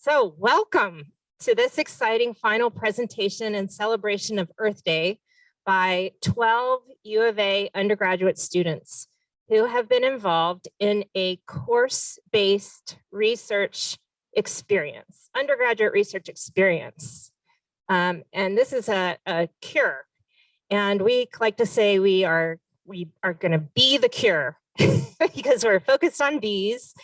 So welcome to this exciting final presentation and celebration of Earth Day by 12 U of A undergraduate students who have been involved in a course-based research experience, undergraduate research experience. And this is a cure. And we like to say we are going to be the cure because we're focused on bees.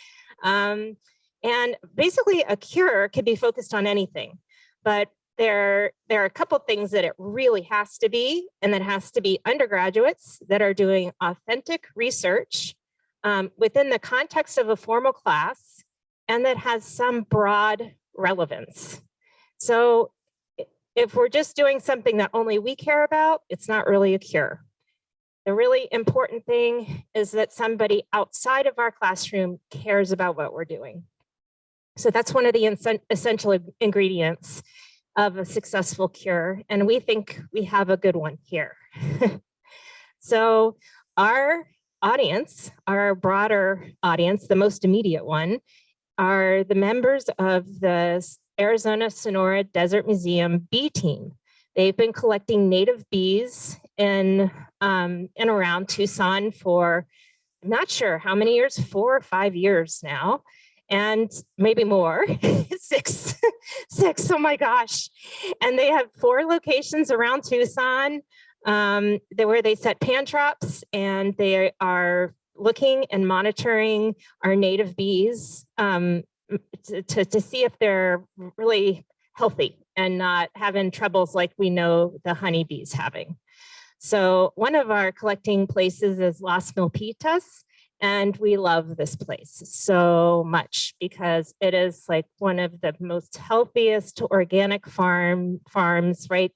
And basically a cure can be focused on anything, but there are a couple things that it really has to be, and that has to be undergraduates that are doing authentic research within the context of a formal class, and that has some broad relevance. So if we're just doing something that only we care about, it's not really a cure. The really important thing is that somebody outside of our classroom cares about what we're doing. So that's one of the essential ingredients of a successful cure, and we think we have a good one here. So our audience, our broader audience, the most immediate one, are the members of the Arizona Sonora Desert Museum bee team. They've been collecting native bees in around Tucson for, I'm not sure how many years, 4 or 5 years now. And maybe more, six, oh my gosh. And they have 4 locations around Tucson where they set pan traps, and they are looking and monitoring our native bees to see if they're really healthy and not having troubles like we know the honeybees having. So one of our collecting places is Las Milpitas. And we love this place so much because it is like one of the most healthiest organic farms right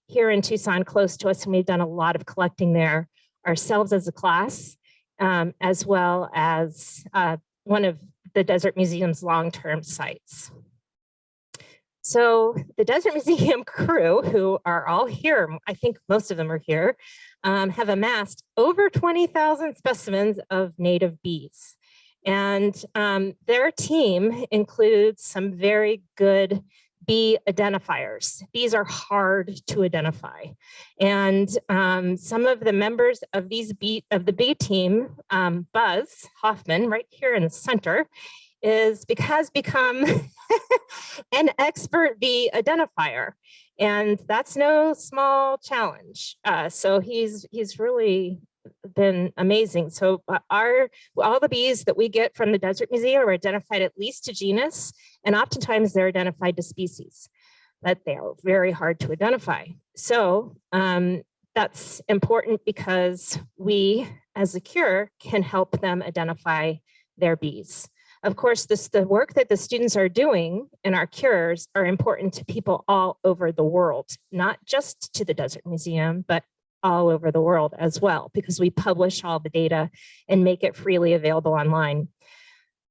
here in Tucson, close to us. And we've done a lot of collecting there ourselves as a class, as well as one of the Desert Museum's long-term sites. So the Desert Museum crew, who are all here, I think most of them are here, have amassed over 20,000 specimens of native bees. And their team includes some very good bee identifiers. Bees are hard to identify. And some of the members of the bee team, Buzz Hoffman, right here in the center, has become an expert bee identifier. And that's no small challenge. So he's really been amazing. So all the bees that we get from the Desert Museum are identified at least to genus, and oftentimes they're identified to species, but they are very hard to identify. So that's important because we, as a cure, can help them identify their bees. Of course, the work that the students are doing in our cures are important to people all over the world, not just to the Desert Museum, but all over the world as well, because we publish all the data and make it freely available online.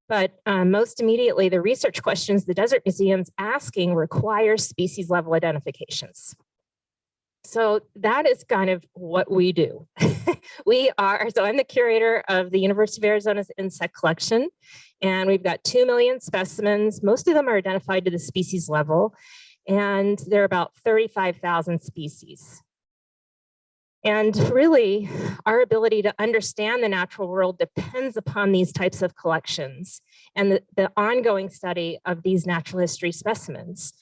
But most immediately, the research questions the Desert Museum's asking require species level identifications. So that is kind of what we do. So I'm the curator of the University of Arizona's insect collection, and we've got 2 million specimens. Most of them are identified to the species level, and there are about 35,000 species. And really, our ability to understand the natural world depends upon these types of collections and the ongoing study of these natural history specimens.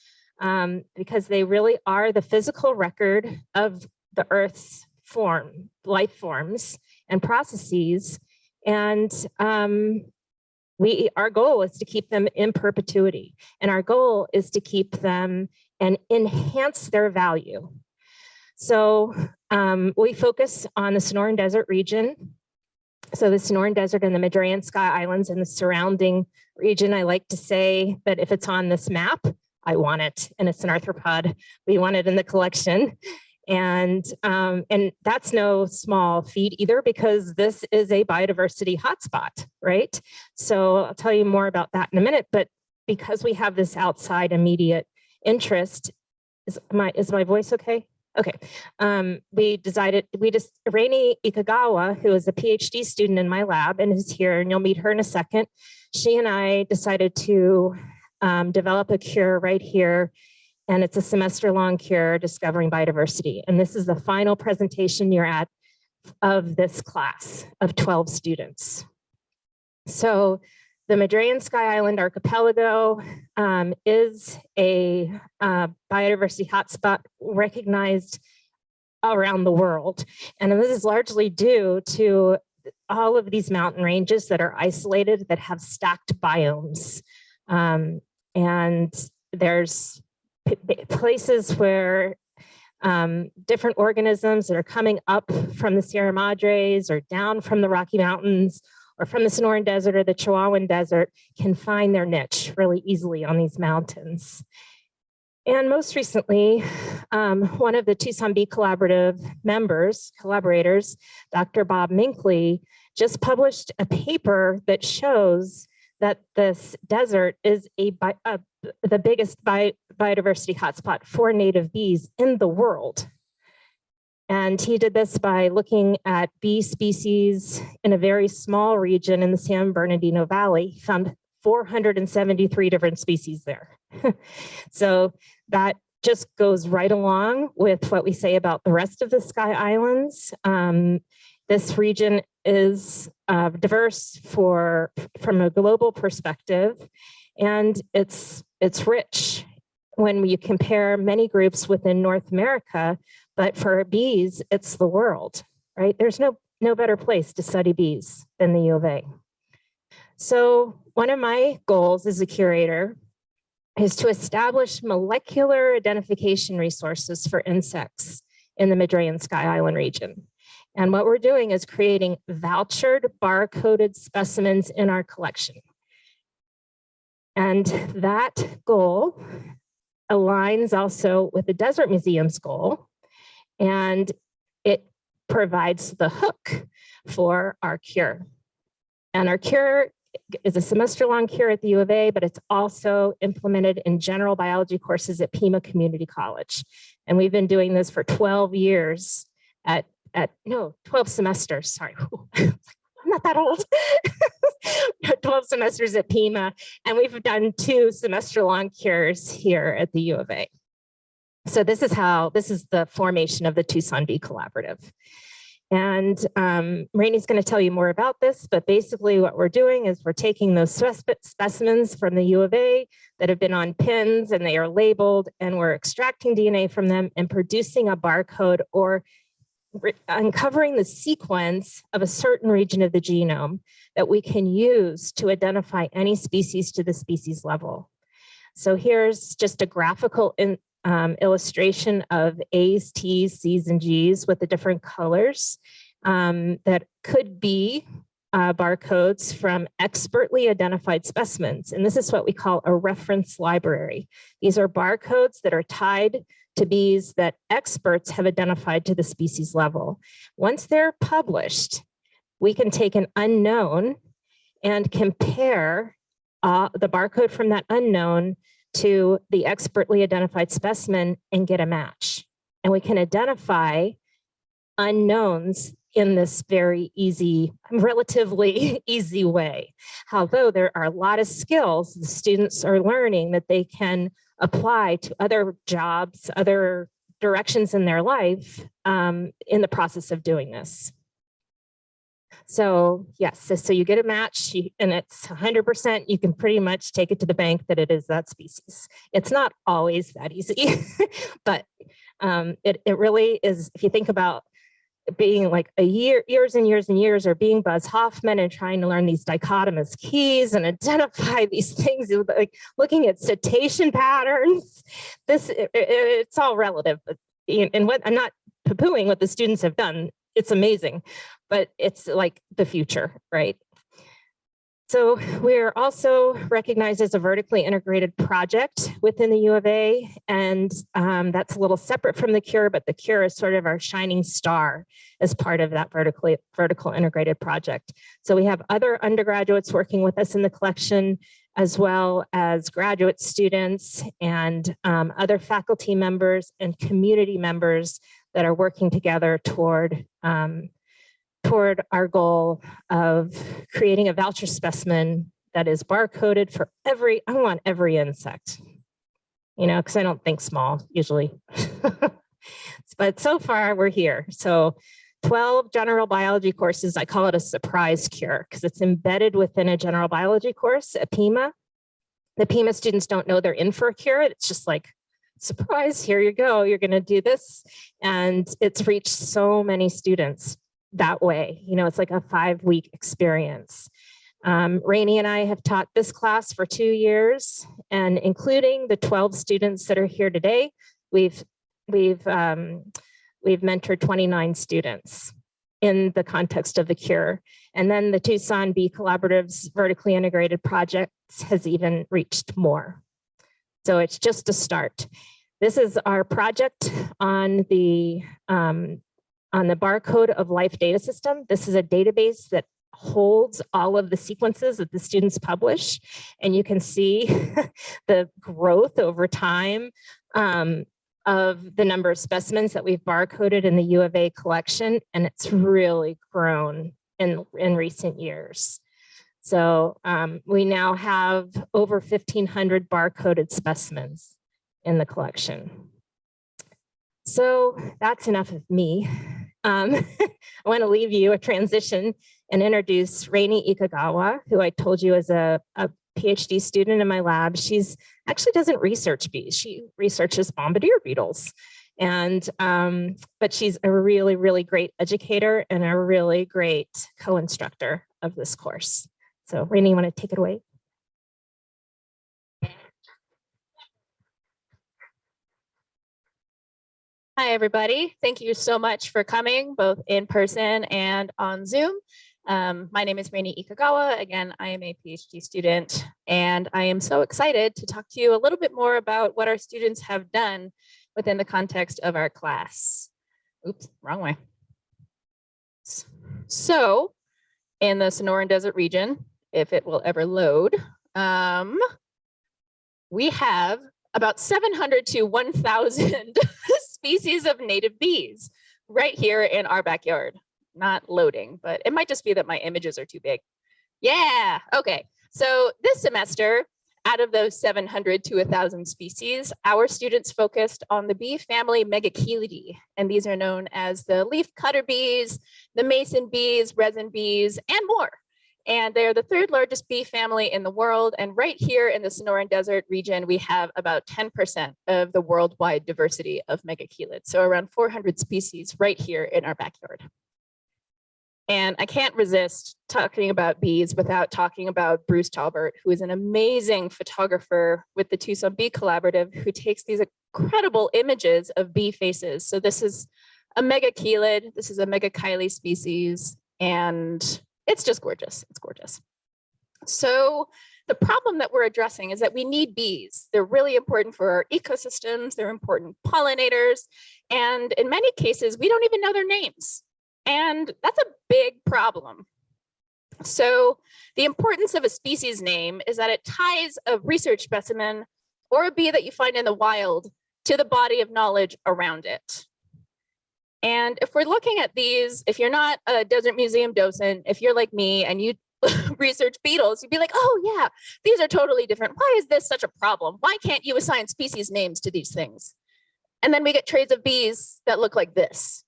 Because they really are the physical record of the Earth's life forms and processes. And our goal is to keep them in perpetuity. And our goal is to keep them and enhance their value. So we focus on the Sonoran Desert region. So the Sonoran Desert and the Madrean Sky Islands and the surrounding region. I like to say that if it's on this map, I want it, and it's an arthropod. We want it in the collection. And that's no small feat either, because this is a biodiversity hotspot, right? So I'll tell you more about that in a minute, but because we have this outside immediate interest, is my voice okay? Okay, Rainey Ikagawa, who is a PhD student in my lab and is here, and you'll meet her in a second. She and I decided to develop a cure right here. And it's a semester-long cure, Discovering Biodiversity. And this is the final presentation you're at of this class of 12 students. So the Madrean Sky Island Archipelago is a biodiversity hotspot recognized around the world. And this is largely due to all of these mountain ranges that are isolated, that have stacked biomes. And there's places where different organisms that are coming up from the Sierra Madres or down from the Rocky Mountains or from the Sonoran Desert or the Chihuahuan Desert can find their niche really easily on these mountains. And most recently, one of the Tucson Bee Collaborative collaborators, Dr. Bob Minkley, just published a paper that shows that this desert is the biggest biodiversity hotspot for native bees in the world. And he did this by looking at bee species in a very small region in the San Bernardino Valley. He found 473 different species there. So that just goes right along with what we say about the rest of the Sky Islands. This region is diverse from a global perspective, and it's rich when you compare many groups within North America, but for bees, it's the world, right? There's no better place to study bees than the U of A. So one of my goals as a curator is to establish molecular identification resources for insects in the Madrean Sky Island region. And what we're doing is creating vouchered, barcoded specimens in our collection. And that goal aligns also with the Desert Museum's goal, and it provides the hook for our cure. And our cure is a semester-long cure at the U of A, but it's also implemented in general biology courses at Pima Community College. And we've been doing this for 12 years 12 semesters, sorry. I'm not that old. 12 semesters at Pima, and we've done 2 semester-long cures here at the U of A. So this is the formation of the Tucson Bee Collaborative. And Rainey's going to tell you more about this, but basically what we're doing is we're taking those specimens from the U of A that have been on pins and they are labeled, and we're extracting DNA from them and producing a barcode or uncovering the sequence of a certain region of the genome that we can use to identify any species to the species level. So here's just a graphical illustration of A's, T's, C's, and G's with the different colors that could be barcodes from expertly identified specimens. And this is what we call a reference library. These are barcodes that are tied to bees that experts have identified to the species level. Once they're published, we can take an unknown and compare the barcode from that unknown to the expertly identified specimen and get a match. And we can identify unknowns in this very easy, relatively easy way. Although there are a lot of skills the students are learning that they can apply to other jobs, other directions in their life in the process of doing this. So yes, so you get a match and it's 100%, you can pretty much take it to the bank that it is that species. It's not always that easy, but it really is. If you think about being like years and years and years, or being Buzz Hoffman and trying to learn these dichotomous keys and identify these things, like looking at citation patterns, it's all relative. And what I'm not poo-pooing what the students have done, it's amazing, but it's like the future, right? So we're also recognized as a vertically integrated project within the U of A, and that's a little separate from the cure, but the cure is sort of our shining star as part of that vertical integrated project. So we have other undergraduates working with us in the collection, as well as graduate students and other faculty members and community members that are working together toward our goal of creating a voucher specimen that is barcoded for I want every insect, you know, because I don't think small usually. But so far we're here. So 12 general biology courses. I call it a surprise cure because it's embedded within a general biology course, a PIMA. The PIMA students don't know they're in for a cure. It's just like, surprise, here you go. You're going to do this. And it's reached so many students that way. You know, it's like a 5-week experience. Rainey and I have taught this class for 2 years, and including the 12 students that are here today, we've mentored 29 students in the context of the cure. And then the Tucson Bee Collaborative's vertically integrated projects has even reached more. So it's just a start. This is our project on the Barcode of Life data system. This is a database that holds all of the sequences that the students publish. And you can see the growth over time of the number of specimens that we've barcoded in the U of A collection. And it's really grown in recent years. So we now have over 1,500 barcoded specimens in the collection. So that's enough of me. I want to leave you a transition and introduce Rainey Ikagawa, who I told you is a PhD student in my lab. She's actually doesn't research bees. She researches bombardier beetles. And but she's a really, really great educator and a really great co-instructor of this course. So Rainey, you want to take it away? Hi, everybody. Thank you so much for coming, both in person and on Zoom. My name is Rainey Ikagawa. Again, I am a PhD student, and I am so excited to talk to you a little bit more about what our students have done within the context of our class. Oops, wrong way. So in the Sonoran Desert region, if it will ever load, we have about 700 to 1,000 species of native bees right here in our backyard. Not loading, but it might just be that my images are too big. Yeah, okay. So this semester, out of those 700 to 1,000 species, our students focused on the bee family Megachelidae, and these are known as the leaf cutter bees, the mason bees, resin bees, and more. And they're the 3rd largest bee family in the world. And right here in the Sonoran Desert region, we have about 10% of the worldwide diversity of megachelids. So around 400 species right here in our backyard. And I can't resist talking about bees without talking about Bruce Talbert, who is an amazing photographer with the Tucson Bee Collaborative, who takes these incredible images of bee faces. So this is a megachelid, this is a megachile species, and it's just gorgeous. It's gorgeous. So the problem that we're addressing is that we need bees. They're really important for our ecosystems. They're important pollinators. And in many cases, we don't even know their names. And that's a big problem. So the importance of a species name is that it ties a research specimen or a bee that you find in the wild to the body of knowledge around it. And if we're looking at these, if you're not a desert museum docent, if you're like me and you research beetles, you'd be like, oh yeah, these are totally different. Why is this such a problem? Why can't you assign species names to these things? And then we get trays of bees that look like this.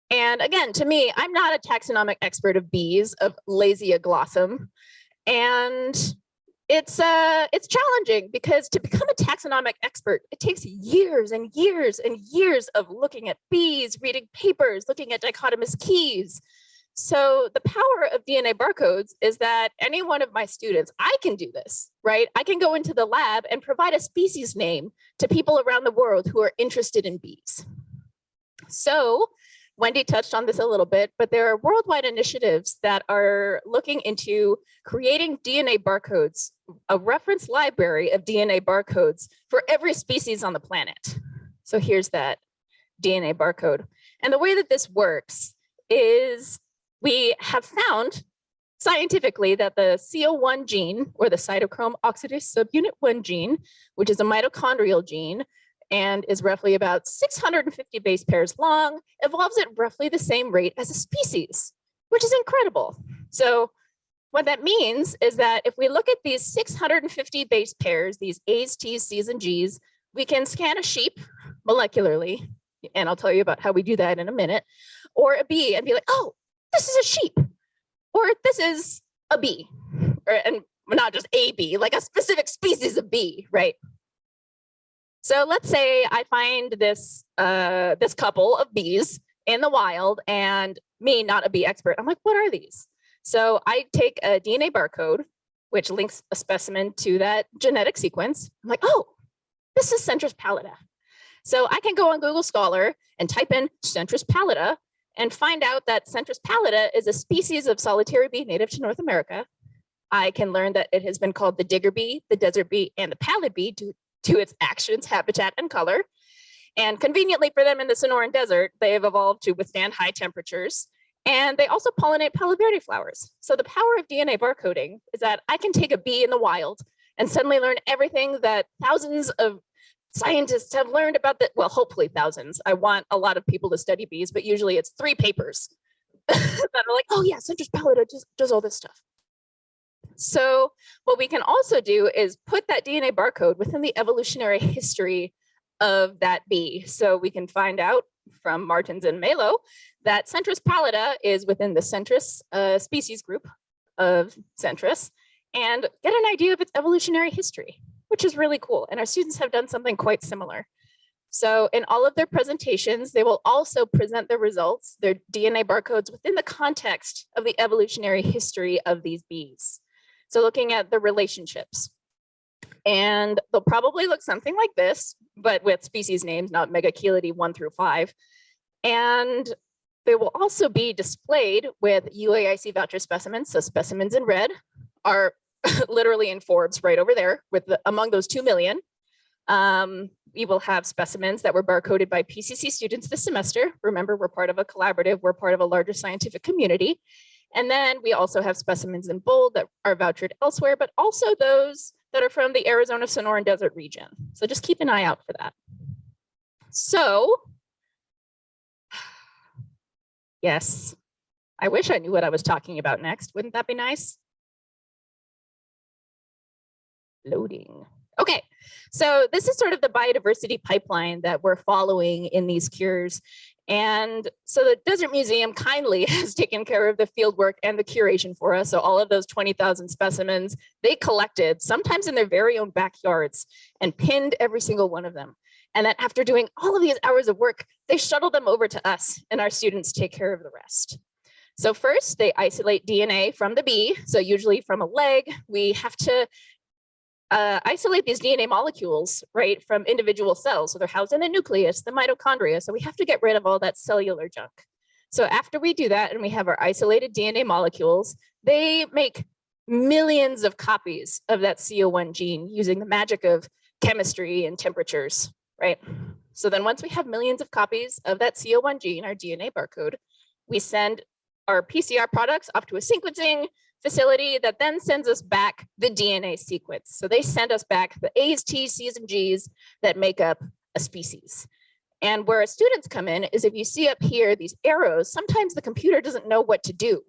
And again, to me, I'm not a taxonomic expert of bees, of Lasia glossum. And it's challenging because to become a taxonomic expert, it takes years and years and years of looking at bees, reading papers, looking at dichotomous keys. So the power of DNA barcodes is that any one of my students, I can do this, right? I can go into the lab and provide a species name to people around the world who are interested in bees. So Wendy touched on this a little bit, but there are worldwide initiatives that are looking into creating DNA barcodes, a reference library of DNA barcodes for every species on the planet. So here's that DNA barcode. And the way that this works is we have found scientifically that the CO1 gene, or the cytochrome oxidase subunit 1 gene, which is a mitochondrial gene, and is roughly about 650 base pairs long, evolves at roughly the same rate as a species, which is incredible. So What that means is that if we look at these 650 base pairs, these A's, T's, C's, and G's, we can scan a sheep molecularly, and I'll tell you about how we do that in a minute, or a bee and be like, oh, this is a sheep, or this is a bee, and not just a bee, like a specific species of bee, right? So let's say I find this this couple of bees in the wild, and me, not a bee expert, I'm like, what are these? So I take a DNA barcode, which links a specimen to that genetic sequence. I'm like, oh, this is Centris pallida. So I can go on Google Scholar and type in Centris pallida and find out that Centris pallida is a species of solitary bee native to North America. I can learn that it has been called the digger bee, the desert bee, and the pallid bee due to its actions, habitat, and color. And conveniently for them in the Sonoran Desert, they have evolved to withstand high temperatures. And they also pollinate Palo Verde flowers. So the power of DNA barcoding is that I can take a bee in the wild and suddenly learn everything that thousands of scientists have learned about the, well, hopefully thousands. I want a lot of people to study bees, but usually it's 3 papers that are like, oh yeah, Centris pallida just does all this stuff. So what we can also do is put that DNA barcode within the evolutionary history of that bee. So we can find out from Martins and Melo that Centris pallida is within the Centris species group of Centris, and get an idea of its evolutionary history, which is really cool. And our students have done something quite similar. So in all of their presentations, they will also present their results, their DNA barcodes, within the context of the evolutionary history of these bees. So looking at the relationships. And they'll probably look something like this, but with species names, not Megachelidae 1 through 5. And they will also be displayed with UAIC voucher specimens. So specimens in red are literally in Forbes right over there with among those 2 million. We will have specimens that were barcoded by PCC students this semester. Remember, we're part of a collaborative, we're part of a larger scientific community. And then we also have specimens in bold that are vouchered elsewhere, but also those that are from the Arizona Sonoran Desert region. So just keep an eye out for that. So, yes, I wish I knew what I was talking about next. Wouldn't that be nice? Loading. Okay, so this is sort of the biodiversity pipeline that we're following in these cures. And so the Desert Museum kindly has taken care of the field work and the curation for us. So all of those 20,000 specimens, they collected, sometimes in their very own backyards, and pinned every single one of them. And then after doing all of these hours of work, they shuttle them over to us, and our students take care of the rest. So first, they isolate DNA from the bee. So usually from a leg, we have to isolate these DNA molecules, right, from individual cells. So they're housed in the nucleus, the mitochondria. So we have to get rid of all that cellular junk. So after we do that and we have our isolated DNA molecules, they make millions of copies of that CO1 gene using the magic of chemistry and temperatures, right? So then once we have millions of copies of that CO1 gene, our DNA barcode, we send our PCR products off to a sequencing facility that then sends us back the DNA sequence. So they send us back the A's, T's, C's, and G's that make up a species. And where our students come in is if you see up here, these arrows, sometimes the computer doesn't know what to do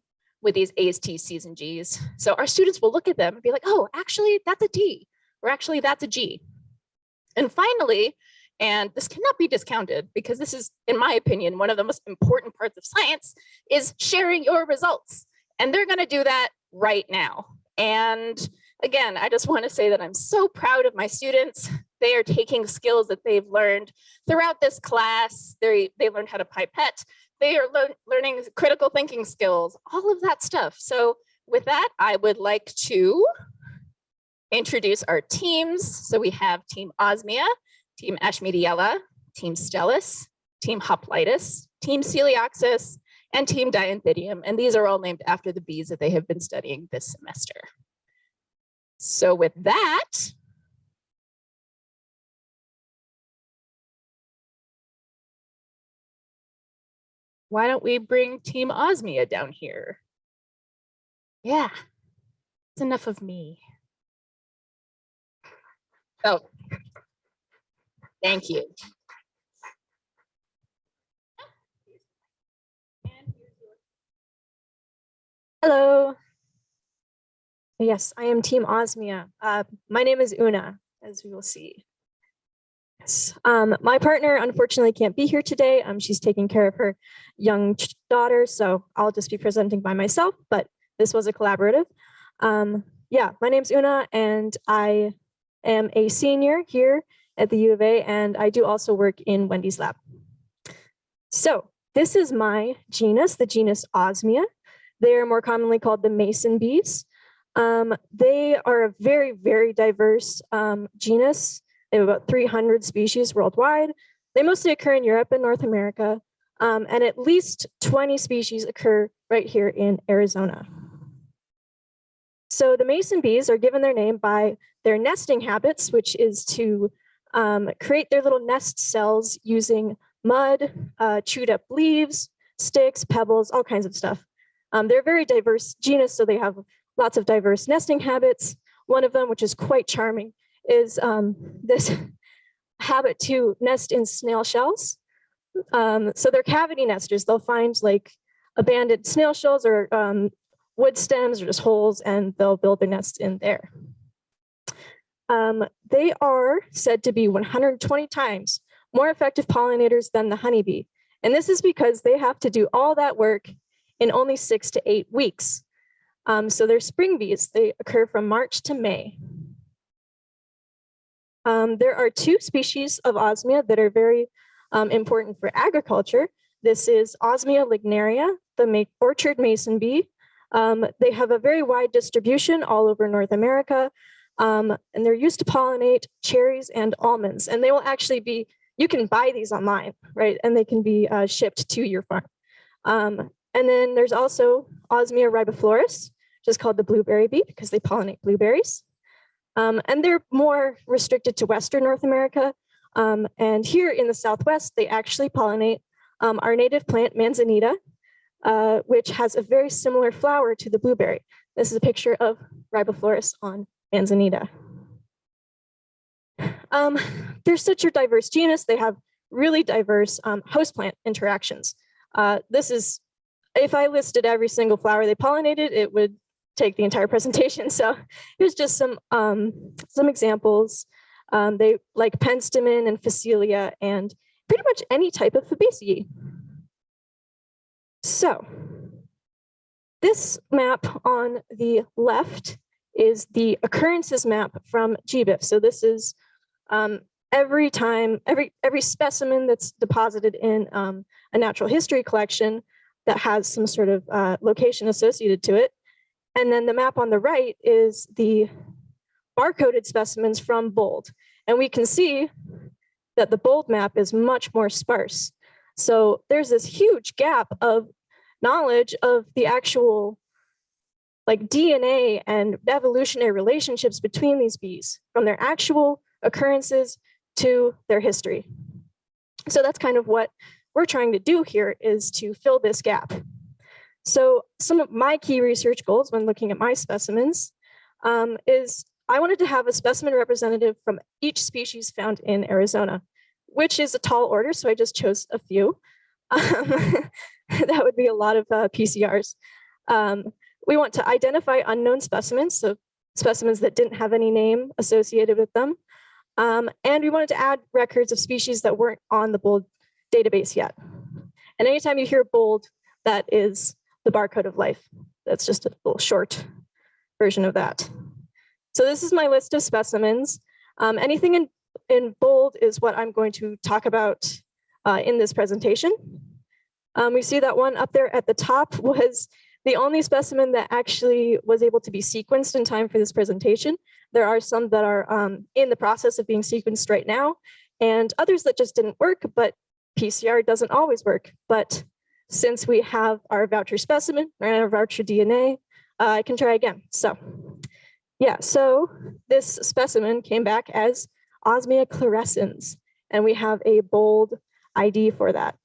with these A's, T's, C's, and G's. So our students will look at them and be like, oh, actually, that's a T, or actually, that's a G. And finally, and this cannot be discounted because this is, in my opinion, one of the most important parts of science is sharing your results. And they're going to do that right now. And again, I just want to say that I'm so proud of my students. They are taking skills that they've learned throughout this class. They learned how to pipette. They are learning critical thinking skills, all of that stuff. So with that, I would like to introduce our teams. So we have Team Osmia, Team Ashmediella, Team Stellus, Team Hoplitis, Team Coelioxys, and Team Dianthidium. And these are all named after the bees that they have been studying this semester. So with that, why don't we bring Team Osmia down here? Yeah, it's enough of me. Oh, thank you. Hello. Yes, I am Team Osmia. My name is Una, as we will see. Yes. My partner unfortunately can't be here today. She's taking care of her young daughter, so I'll just be presenting by myself, but this was a collaborative. Yeah, my name's Una, and I am a senior here at the U of A, and I do also work in Wendy's lab. So this is my genus, the genus Osmia. They are more commonly called the mason bees. They are a very, very diverse genus. They have about 300 species worldwide. They mostly occur in Europe and North America, and at least 20 species occur right here in Arizona. So the mason bees are given their name by their nesting habits, which is to create their little nest cells using mud, chewed up leaves, sticks, pebbles, all kinds of stuff. They're a very diverse genus, so they have lots of diverse nesting habits. One of them, which is quite charming, is this habit to nest in snail shells. So they're cavity nesters. They'll find like abandoned snail shells or wood stems or just holes, and they'll build their nests in there. They are said to be 120 times more effective pollinators than the honeybee. And this is because they have to do all that work in only 6 to 8 weeks. So they're spring bees. They occur from March to May. There are 2 species of Osmia that are very important for agriculture. This is Osmia lignaria, the orchard mason bee. They have a very wide distribution all over North America, and they're used to pollinate cherries and almonds. And they will actually be, you can buy these online, right? And they can be shipped to your farm. And then there's also Osmia ribiflorus, which is called the blueberry bee because they pollinate blueberries. And they're more restricted to Western North America. And here in the Southwest, they actually pollinate our native plant, manzanita, which has a very similar flower to the blueberry. This is a picture of ribiflorus on manzanita. They're such a diverse genus. They have really diverse host plant interactions. This is, if I listed every single flower they pollinated, it would take the entire presentation. So here's just some examples. They like penstemon and phacelia and pretty much any type of fabaceae. So this map on the left is the occurrences map from GBIF. So this is every specimen that's deposited in a natural history collection that has some sort of location associated to it. And then the map on the right is the barcoded specimens from BOLD. And we can see that the BOLD map is much more sparse. So there's this huge gap of knowledge of the actual like DNA and evolutionary relationships between these bees, from their actual occurrences to their history. So that's kind of what we're trying to do here, is to fill this gap. So some of my key research goals when looking at my specimens is I wanted to have a specimen representative from each species found in Arizona, which is a tall order, so I just chose a few. That would be a lot of PCRs. We want to identify unknown specimens, so specimens that didn't have any name associated with them. And we wanted to add records of species that weren't on the BOLD database yet. And anytime you hear BOLD, that is the barcode of life. That's just a little short version of that. So this is my list of specimens. Anything in BOLD is what I'm going to talk about in this presentation. We see that one up there at the top was the only specimen that actually was able to be sequenced in time for this presentation. There are some that are in the process of being sequenced right now, and others that just didn't work, but PCR doesn't always work. But since we have our voucher specimen or our voucher DNA, I can try again. So yeah, so this specimen came back as Osmia clarescens, and we have a BOLD ID for that.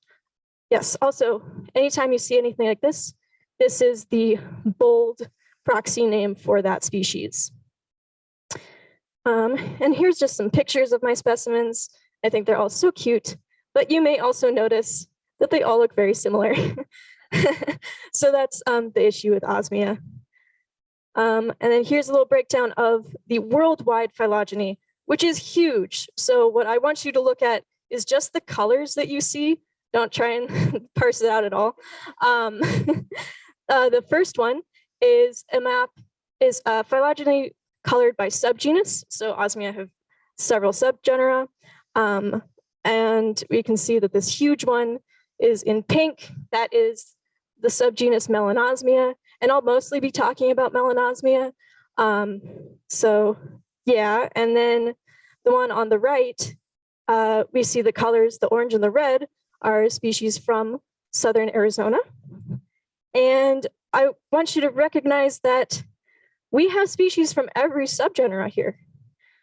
Yes, also, anytime you see anything like this, this is the BOLD proxy name for that species. And here's just some pictures of my specimens. I think they're all so cute, but you may also notice that they all look very similar. So that's the issue with Osmia. And then here's a little breakdown of the worldwide phylogeny, which is huge. So what I want you to look at is just the colors that you see. Don't try and parse it out at all. The first one is a map, is phylogeny colored by subgenus. So Osmia have several subgenera. And we can see that this huge one is in pink. That is the subgenus Melanosmia. And I'll mostly be talking about Melanosmia. So yeah, and then the one on the right, we see the colors, the orange and the red are species from Southern Arizona. And I want you to recognize that we have species from every subgenera here.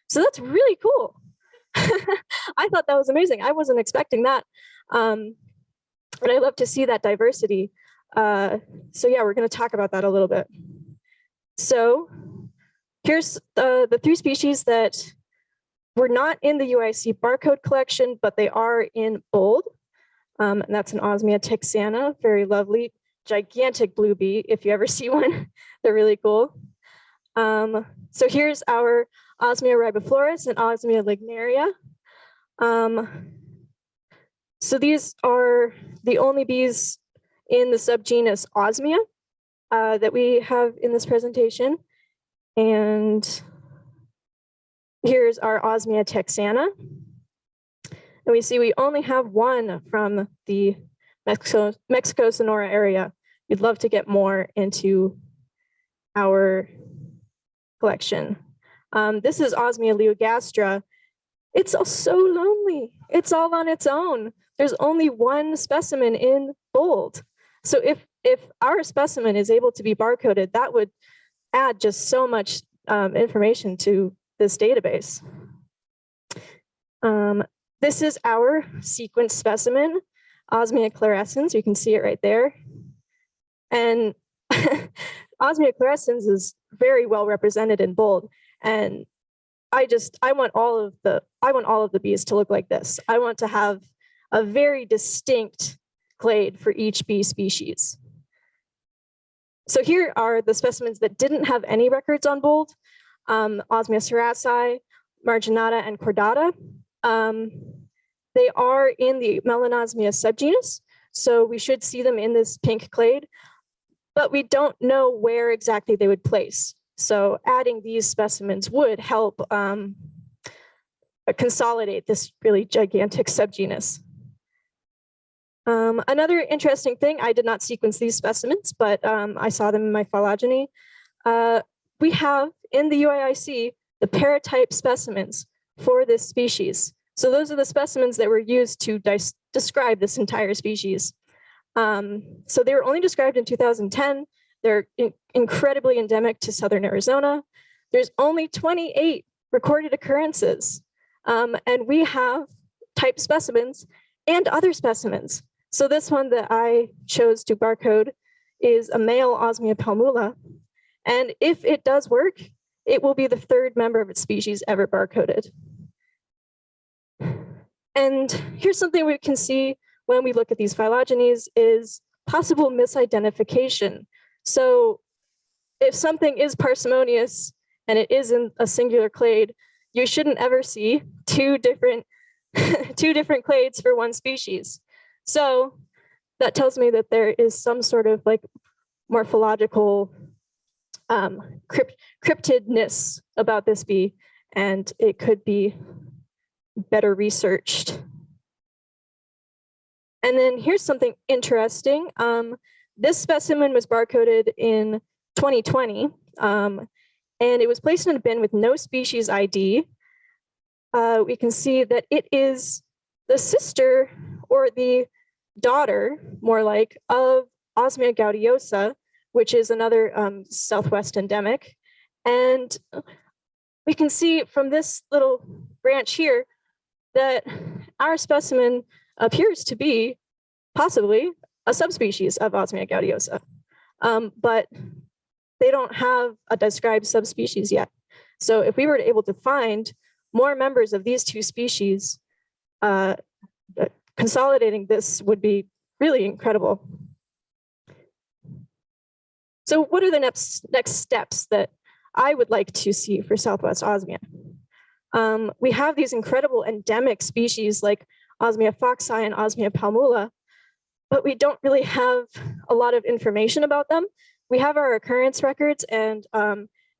So that's really cool. I thought that was amazing. I wasn't expecting that. And I love to see that diversity. So yeah, we're going to talk about that a little bit. So here's the three species that were not in the UIC barcode collection, but they are in bold. And that's an Osmia texana, very lovely, gigantic blue bee. If you ever see one, they're really cool. So here's our Osmia ribiflorus and Osmia lignaria. So these are the only bees in the subgenus Osmia that we have in this presentation. And here's our Osmia texana. And we see we only have one from the Mexico Sonora area. We'd love to get more into our collection. This is Osmia leogastra. It's so lonely. It's all on its own. There's only one specimen in bold. So if our specimen is able to be barcoded, that would add just so much information to this database. This is our sequence specimen, Osmia clarescens. You can see it right there. And Osmia clarescens is very well represented in bold. And I want all of the bees to look like this. I want to have a very distinct clade for each bee species. So here are the specimens that didn't have any records on bold, Osmia cerassi, marginata, and cordata. They are in the Melanosmia subgenus, so we should see them in this pink clade, but we don't know where exactly they would place. So adding these specimens would help consolidate this really gigantic subgenus. Another interesting thing, I did not sequence these specimens, but I saw them in my phylogeny. We have in the UIIC the paratype specimens for this species. So those are the specimens that were used to describe this entire species. So they were only described in 2010. They're incredibly endemic to Southern Arizona. There's only 28 recorded occurrences. And we have type specimens and other specimens. So this one that I chose to barcode is a male Osmia palmula. And if it does work, it will be the third member of its species ever barcoded. And here's something we can see when we look at these phylogenies is possible misidentification. So if something is parsimonious and it is in a singular clade, you shouldn't ever see two different clades for one species. So that tells me that there is some sort of like morphological cryptidness about this bee, and it could be better researched. And then here's something interesting. This specimen was barcoded in 2020, and it was placed in a bin with no species ID. We can see that it is the sister or the daughter, more like, of Osmia gaudiosa, which is another Southwest endemic. And we can see from this little branch here that our specimen appears to be possibly a subspecies of Osmia gaudiosa, but they don't have a described subspecies yet. So if we were able to find more members of these two species, consolidating this would be really incredible. So what are the next steps that I would like to see for Southwest Osmia? We have these incredible endemic species like Osmia foxi and Osmia palmula, but we don't really have a lot of information about them. We have our occurrence records and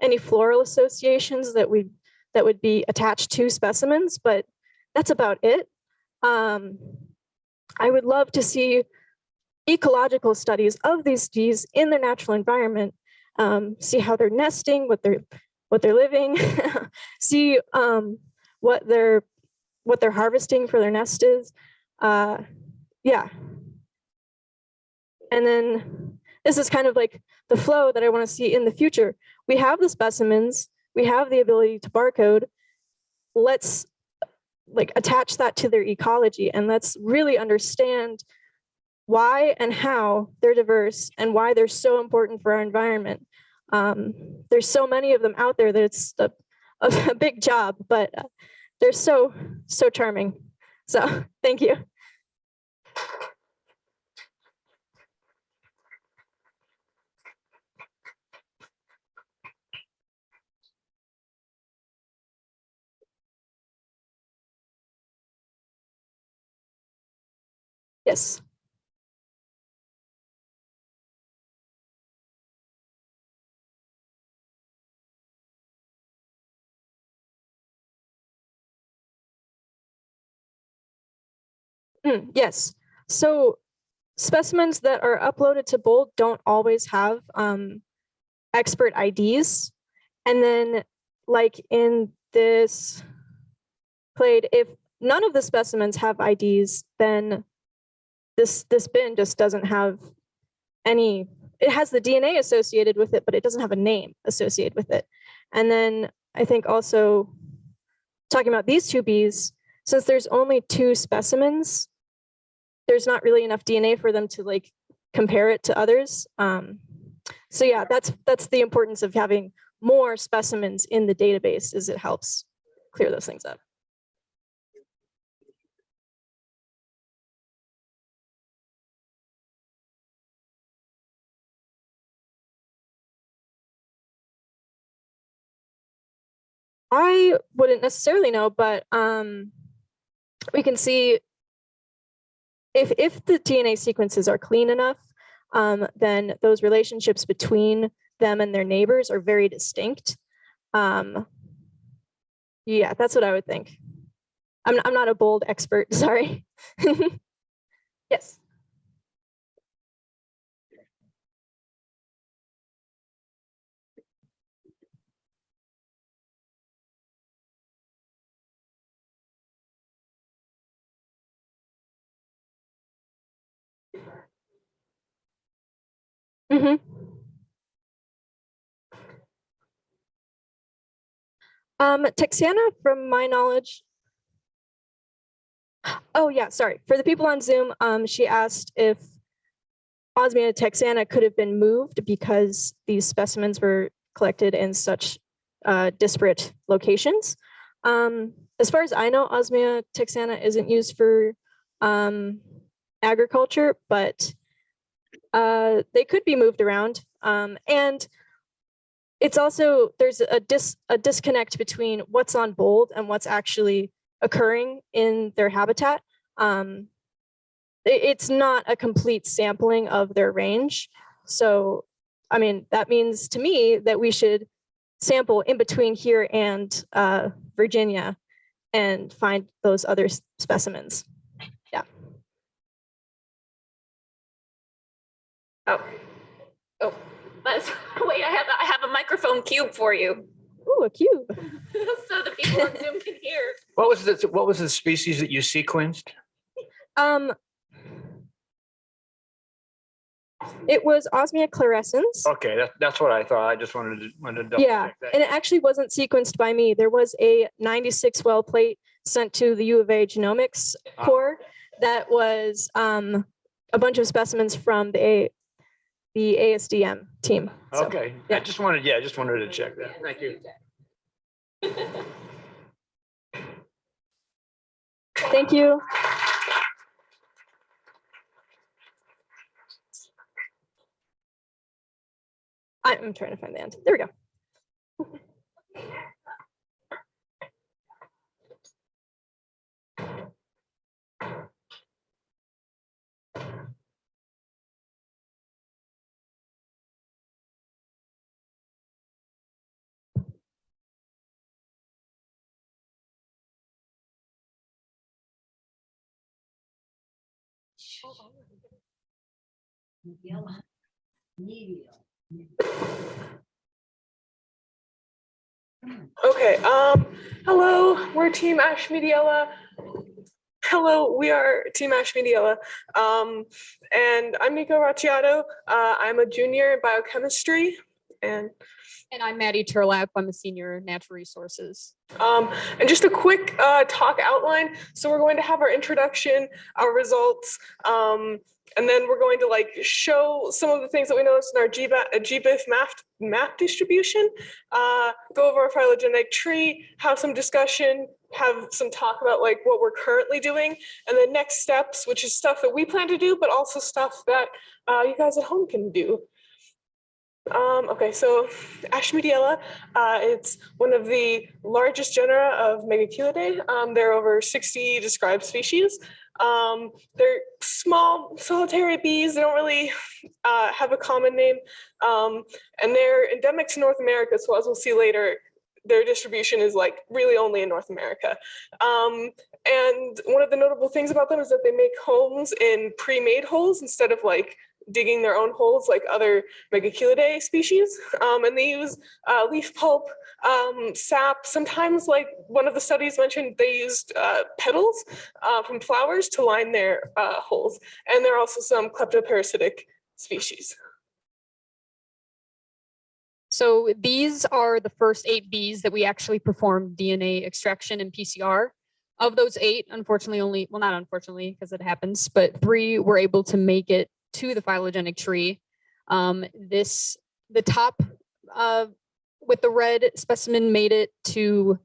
any floral associations that would be attached to specimens, but that's about it. I would love to see ecological studies of these bees in their natural environment, see how they're nesting, what they're living, see what they're harvesting for their nest is. Yeah. And then this is kind of like the flow that I want to see in the future. We have the specimens, we have the ability to barcode. Let's like attach that to their ecology and let's really understand why and how they're diverse and why they're so important for our environment. There's so many of them out there that it's a big job, but they're so charming. So thank you. Yes. Yes. So specimens that are uploaded to BOLD don't always have expert IDs. And then like in this clade, if none of the specimens have IDs, then this bin just doesn't have any, it has the DNA associated with it, but it doesn't have a name associated with it. And then I think also talking about these two bees, since there's only 2 specimens, there's not really enough DNA for them to like compare it to others. So yeah, that's the importance of having more specimens in the database, is it helps clear those things up. I wouldn't necessarily know, but we can see if the DNA sequences are clean enough, then those relationships between them and their neighbors are very distinct. Yeah, that's what I would think. I'm not a BOLD expert, sorry. Yes. Mm-hmm. Texana, from my knowledge. Oh yeah, sorry. For the people on Zoom, she asked if Osmia texana could have been moved because these specimens were collected in such disparate locations. As far as I know, Osmia texana isn't used for agriculture, but they could be moved around. And it's also, there's a disconnect between what's on BOLD and what's actually occurring in their habitat. It's not a complete sampling of their range. So, I mean, that means to me that we should sample in between here and Virginia and find those other specimens. Yeah. Oh, wait, I have a microphone cube for you. Ooh, a cube. So the people on Zoom can hear. What was the species that you sequenced? It was Osmia clarescens. Okay, that's what I thought. I just wanted to double Yeah, check that. and it actually wasn't sequenced by me. There was a 96 well plate sent to the U of A genomics core that was a bunch of specimens from the ASDM team. So, Okay, yeah. I just wanted to check that. Thank you. Thank you. I'm trying to find the end. There we go. Okay, hello, we're Team Ash Mediella. Hello, we are Team Ash Mediella. And I'm Nico Racciato. I'm a junior in biochemistry. And I'm Maddie Turlap. I'm a senior in natural resources. and just a quick talk outline. So we're going to have our introduction, our results, and then we're going to like show some of the things that we noticed in our GBIF map distribution, go over our phylogenetic tree, have some discussion, have some talk about like what we're currently doing, and then next steps, which is stuff that we plan to do, but also stuff that you guys at home can do. Okay, so Ashmediella, it's one of the largest genera of Megaculidae. There are over 60 described species. They're small, solitary bees. They don't really have a common name, and they're endemic to North America. So as we'll see later, their distribution is like really only in North America. And one of the notable things about them is that they make homes in pre-made holes instead of like digging their own holes like other Megaculidae species. And they use leaf pulp, sap. Sometimes, like one of the studies mentioned, they used petals from flowers to line their holes. And there are also some kleptoparasitic species. So these are the first 8 bees that we actually performed DNA extraction and PCR. Of those 8, unfortunately well, not unfortunately because it happens, but 3 were able to make it to the phylogenetic tree. The top with the red specimen made it to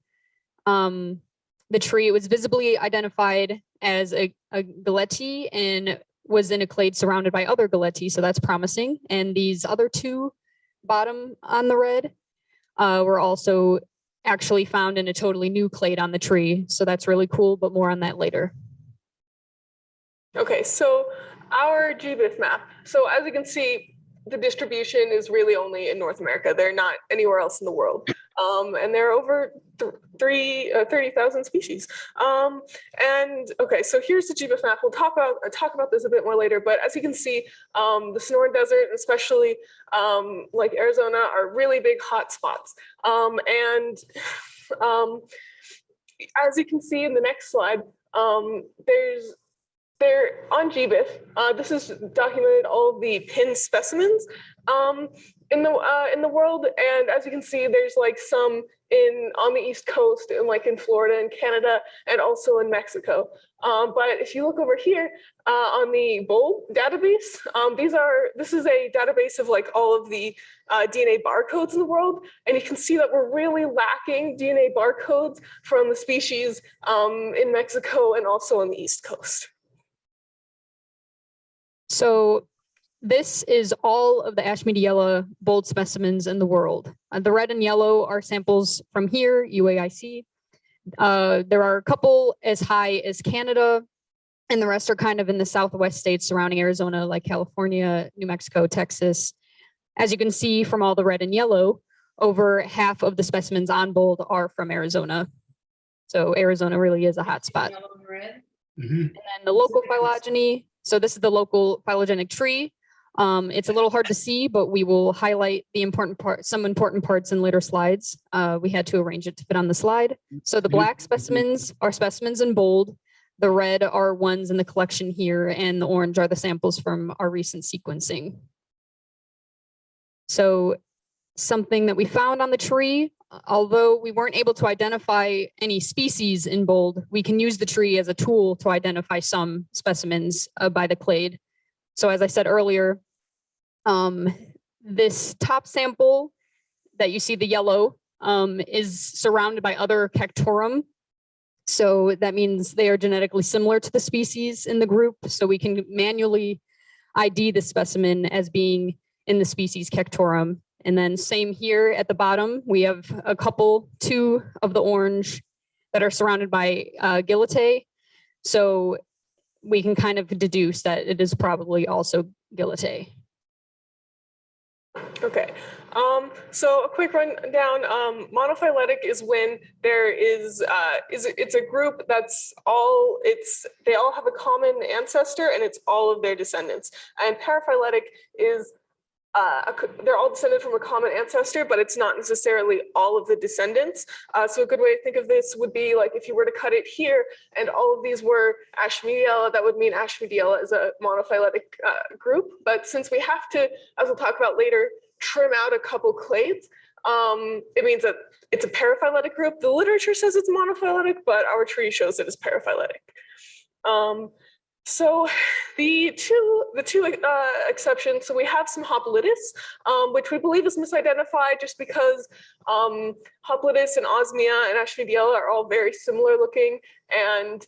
the tree. It was visibly identified as a galeti and was in a clade surrounded by other galeti, so that's promising. And these other 2 bottom on the red were also actually found in a totally new clade on the tree, so that's really cool, but more on that later. Okay, so our GBIF map. So as you can see, the distribution is really only in North America. They're not anywhere else in the world. And there are over 30,000 species. And okay, so here's the GBIF map. We'll talk about this a bit more later, but as you can see, the Sonoran Desert, especially like Arizona, are really big hot spots. As you can see in the next slide, they're on GBIF. This is documented all of the pin specimens in the world, and as you can see, there's like some on the East Coast, and like in Florida and Canada, and also in Mexico. But if you look over here on the BOLD database, this is a database of like all of the DNA barcodes in the world, and you can see that we're really lacking DNA barcodes from the species in Mexico and also on the East Coast. So this is all of the Ashmediella bold specimens in the world. The red and yellow are samples from here, UAIC. There are a couple as high as Canada, and the rest are kind of in the southwest states surrounding Arizona, like California, New Mexico, Texas. As you can see from all the red and yellow, over half of the specimens on bold are from Arizona. So Arizona really is a hot spot. And then the local phylogeny. So this is the local phylogenetic tree. It's a little hard to see, but we will highlight the some important parts in later slides. We had to arrange it to fit on the slide. So the black specimens are specimens in bold. The red are ones in the collection here, and the orange are the samples from our recent sequencing. So something that we found on the tree, although we weren't able to identify any species in bold, we can use the tree as a tool to identify some specimens by the clade. So as I said earlier, this top sample that you see, the yellow, is surrounded by other Cactorum. So that means they are genetically similar to the species in the group. So we can manually ID the specimen as being in the species Cactorum. And then same here at the bottom, we have a couple, two of the orange that are surrounded by gillete. So we can kind of deduce that it is probably also gillete. Okay, so a quick rundown. Monophyletic is when there is it's a group that's they all have a common ancestor and it's all of their descendants. And paraphyletic is they're all descended from a common ancestor, but it's not necessarily all of the descendants. So a good way to think of this would be like if you were to cut it here and all of these were Ashmediella, that would mean Ashmediella is a monophyletic group. But since we have to, as we'll talk about later, trim out a couple clades, it means that it's a paraphyletic group. The literature says it's monophyletic, but our tree shows it as paraphyletic. So the two exceptions, so we have some Hoplittus, which we believe is misidentified just because Hoplittus and Osmia and Ashmediella are all very similar looking, and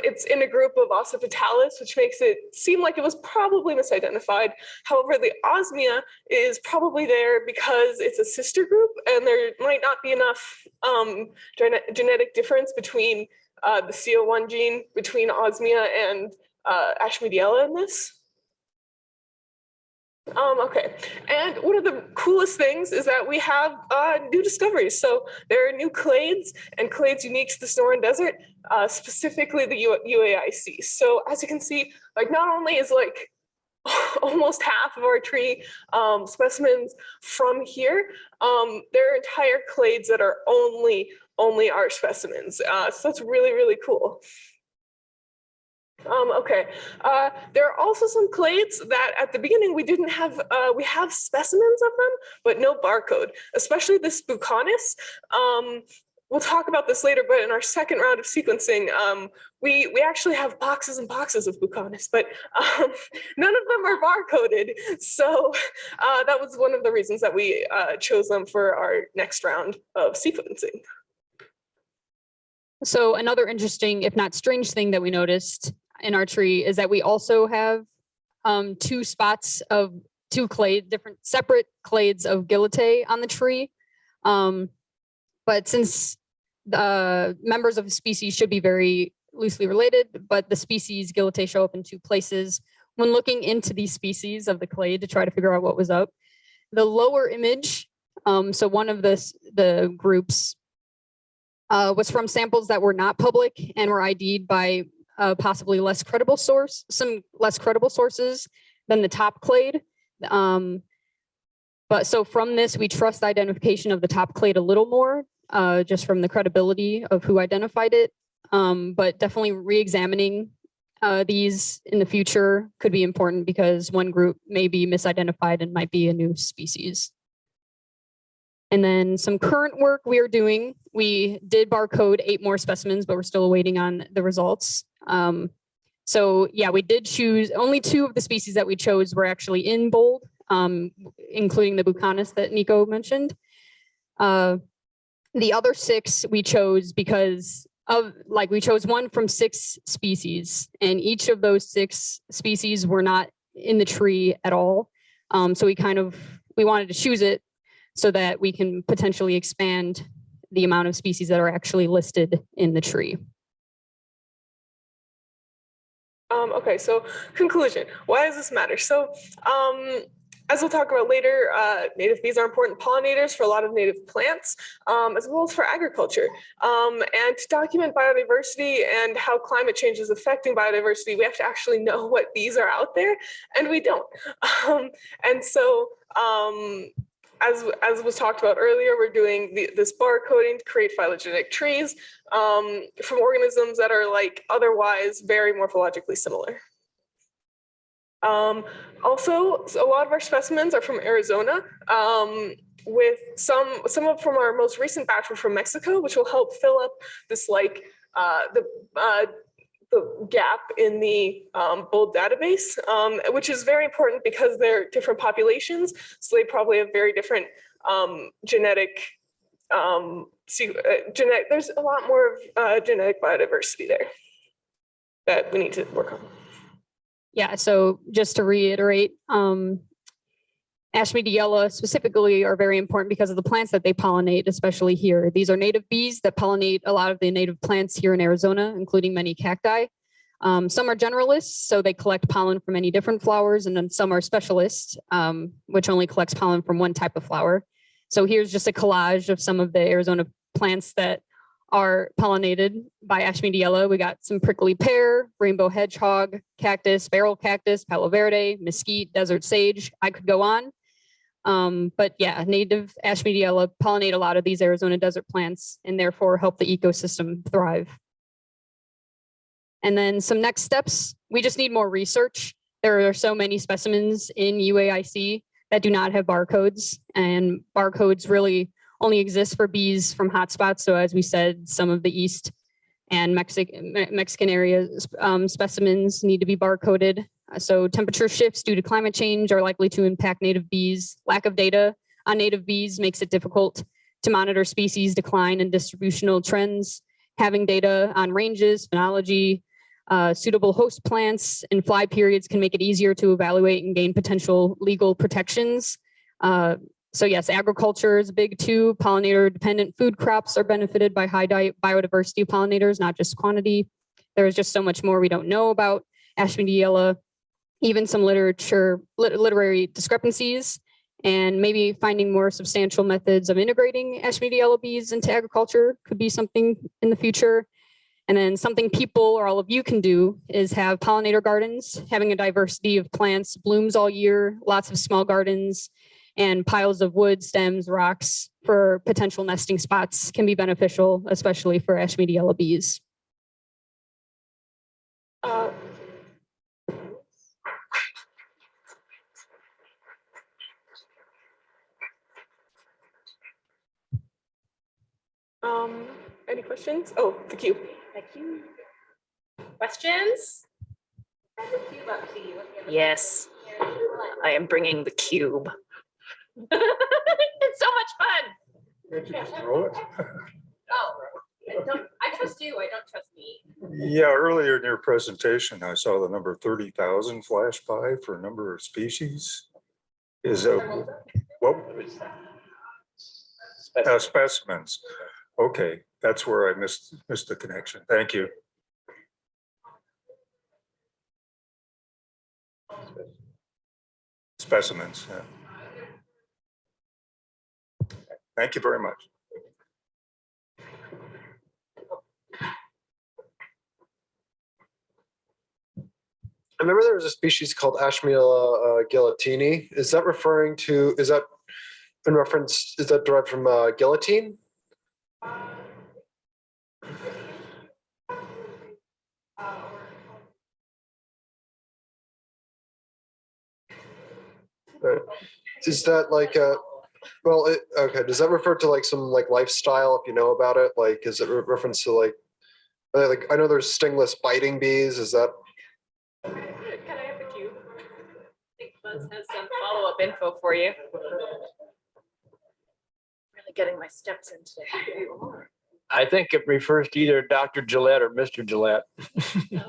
it's in a group of Ossifitalis, which makes it seem like it was probably misidentified. However, the Osmia is probably there because it's a sister group, and there might not be enough genetic difference between the CO1 gene between Osmia and Ashmediella in this. Okay, and one of the coolest things is that we have new discoveries. So there are new clades and clades unique to the Sonoran Desert, specifically the UAIC. So as you can see, like not only is like almost half of our tree specimens from here, there are entire clades that are only our specimens. So that's really, really cool. Okay, there are also some clades that at the beginning we didn't have, we have specimens of them, but no barcode, especially this Buchanus. We'll talk about this later, but in our second round of sequencing, we actually have boxes and boxes of Buchanus, but none of them are barcoded. So that was one of the reasons that we chose them for our next round of sequencing. So another interesting, if not strange thing that we noticed in our tree is that we also have two spots of different separate clades of gillete on the tree. But since the members of the species should be very loosely related, but the species gillete show up in two places. When looking into these species of the clade to try to figure out what was up, the lower image, so one of the groups was from samples that were not public and were ID'd by possibly less credible sources than the top clade. But so from this, we trust the identification of the top clade a little more, just from the credibility of who identified it. But definitely re-examining these in the future could be important because one group may be misidentified and might be a new species. And then some current work we are doing, we did barcode 8 more specimens, but we're still waiting on the results. So yeah, we did choose, only 2 of the species that we chose were actually in bold, including the Buchanus that Nico mentioned. The other 6 we chose because of, like, we chose 1 from 6 species, and each of those 6 species were not in the tree at all. So we wanted to choose it so that we can potentially expand the amount of species that are actually listed in the tree. Okay, so conclusion, why does this matter? So as we'll talk about later, native bees are important pollinators for a lot of native plants, as well as for agriculture. And to document biodiversity and how climate change is affecting biodiversity, we have to actually know what bees are out there, and we don't. And so as was talked about earlier, we're doing this barcoding to create phylogenetic trees from organisms that are like otherwise very morphologically similar. Also, a lot of our specimens are from Arizona, with some from our most recent batch were from Mexico, which will help fill up this like the gap in the BOLD database, which is very important because they're different populations, so they probably have very different genetic, there's a lot more of genetic biodiversity there that we need to work on. Yeah, so just to reiterate, Ashmeadiella specifically are very important because of the plants that they pollinate, especially here. These are native bees that pollinate a lot of the native plants here in Arizona, including many cacti. Some are generalists, so they collect pollen from many different flowers, and then some are specialists, which only collects pollen from one type of flower. So here's just a collage of some of the Arizona plants that are pollinated by Ashmeadiella. We got some prickly pear, rainbow hedgehog, cactus, barrel cactus, palo verde, mesquite, desert sage. I could go on. But yeah, native Ashmeadiella pollinate a lot of these Arizona desert plants and therefore help the ecosystem thrive. And then some next steps, we just need more research. There are so many specimens in UAIC that do not have barcodes, and barcodes really only exist for bees from hotspots. So as we said, some of the East and Mexican areas specimens need to be barcoded. So temperature shifts due to climate change are likely to impact native bees. Lack of data on native bees makes it difficult to monitor species decline and distributional trends. Having data on ranges, phenology, suitable host plants, and fly periods can make it easier to evaluate and gain potential legal protections. So yes, agriculture is big too. Pollinator-dependent food crops are benefited by high biodiversity of pollinators, not just quantity. There's just so much more we don't know about Ashmeadiella, even some literary discrepancies, and maybe finding more substantial methods of integrating Ashmeadiella bees into agriculture could be something in the future. And then something people or all of you can do is have pollinator gardens, having a diversity of plants, blooms all year, lots of small gardens, and piles of wood, stems, rocks for potential nesting spots can be beneficial, especially for Ashmeadiella bees. Any questions? Oh, the cube. Thank you. Questions? Yes, I am bringing the cube. It's so much fun. Can't you just throw it? Oh, I trust you. I don't trust me. Yeah, earlier in your presentation, I saw the number 30,000 flash by for a number of species. Is what? Specimens. Okay, that's where I missed the connection. Thank you. Specimens. Yeah. Thank you very much. I remember there was a species called Ashmeadiella guillotini. Is that referring to, is that in reference, is that derived from guillotine? Is that like a, well, okay, does that refer to like some like lifestyle, if you know about it? Like, is it reference to like, I know there's stingless biting bees, is that? Can I have the cube? I think Buzz has some follow-up info for you. Really getting my steps in today. I think it refers to either Dr. Gillette or Mr. Gillette,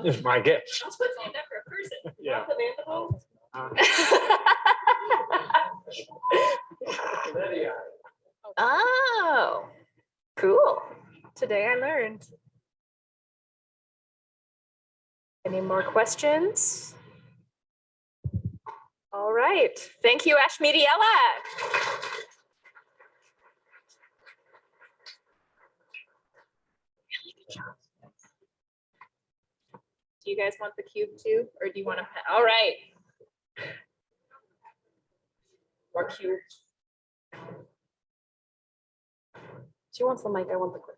is my guess. That's what's named after a person. Yeah. Not the mandible. Oh, cool. Today I learned. Any more questions? All right. Thank you, Ashmeadiella. Really good job. Do you guys want the cube too, or do you want to? All right. More cube. She wants the mic. I want the clip.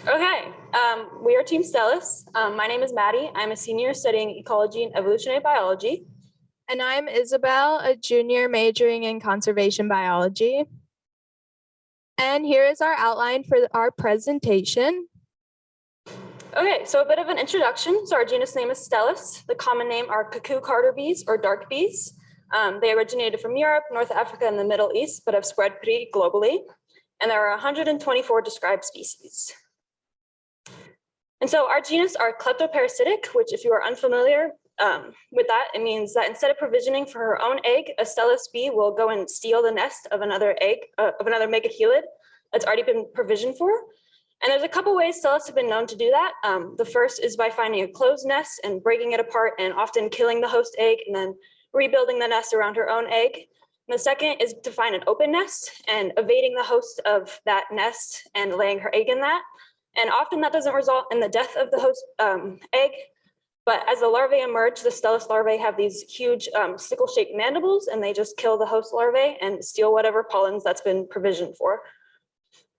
Okay, we are Team Stellus. My name is Maddie. I'm a senior studying ecology and evolutionary biology. And I'm Isabel, a junior majoring in conservation biology. And here is our outline for our presentation. Okay, so a bit of an introduction. So our genus name is Stellus. The common name are cuckoo carder bees or dark bees. They originated from Europe, North Africa, and the Middle East, but have spread pretty globally. And there are 124 described species. And so our genus are kleptoparasitic, which if you are unfamiliar with that, it means that instead of provisioning for her own egg, a Stelis bee will go and steal the nest of another egg, of another megahelid that's already been provisioned for. And there's a couple ways Stelis have been known to do that. The first is by finding a closed nest and breaking it apart and often killing the host egg and then rebuilding the nest around her own egg. And the second is to find an open nest and evading the host of that nest and laying her egg in that. And often that doesn't result in the death of the host egg, but as the larvae emerge, the Stelis larvae have these huge sickle-shaped mandibles, and they just kill the host larvae and steal whatever pollens that's been provisioned for.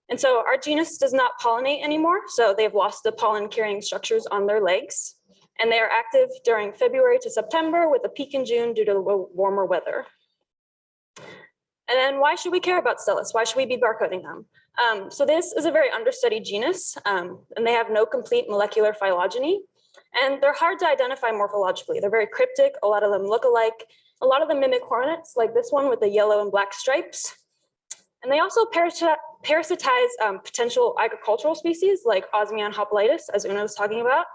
And so our genus does not pollinate anymore, so they've lost the pollen-carrying structures on their legs, and they are active during February to September with a peak in June due to the warmer weather. And then why should we care about Stelis? Why should we be barcoding them? So this is a very understudied genus, and they have no complete molecular phylogeny, and they're hard to identify morphologically. They're very cryptic. A lot of them look alike. A lot of them mimic hornets, like this one with the yellow and black stripes. And they also parasitize potential agricultural species like Osmium hoplitis, as Una was talking about.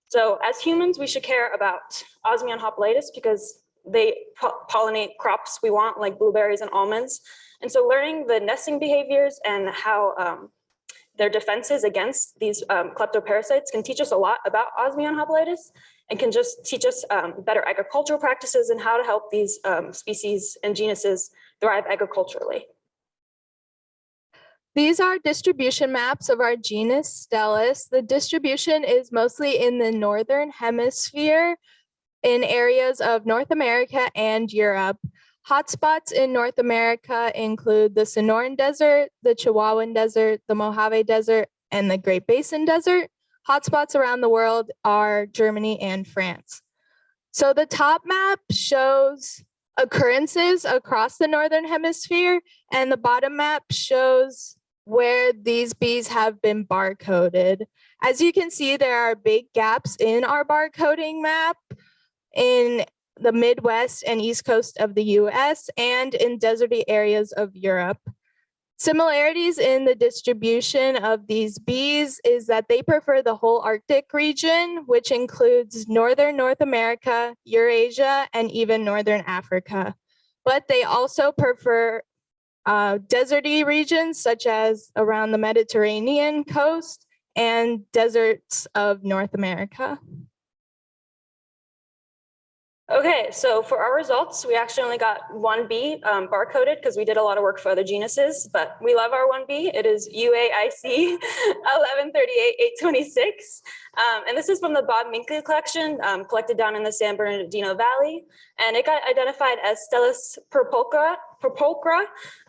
So as humans, we should care about Osmium hoplitis because they pollinate crops we want, like blueberries and almonds. And so learning the nesting behaviors and how their defenses against these kleptoparasites can teach us a lot about Osmium hoplitis and can just teach us better agricultural practices and how to help these species and genuses thrive agriculturally. These are distribution maps of our genus Stelis. The distribution is mostly in the northern hemisphere in areas of North America and Europe. Hotspots in North America include the Sonoran Desert, the Chihuahuan Desert, the Mojave Desert, and the Great Basin Desert. Hotspots around the world are Germany and France. So the top map shows occurrences across the Northern Hemisphere, and the bottom map shows where these bees have been barcoded. As you can see, there are big gaps in our barcoding map in the Midwest and East Coast of the US and in deserty areas of Europe. Similarities in the distribution of these bees is that they prefer the whole Arctic region, which includes northern North America, Eurasia, and even northern Africa. But they also prefer deserty regions such as around the Mediterranean coast and deserts of North America. Okay, so for our results, we actually only got one bee barcoded because we did a lot of work for other genuses, but we love our one bee. It is UAIC 1138-826. And this is from the Bob Minkley collection collected down in the San Bernardino Valley. And it got identified as Stelis purpulchra.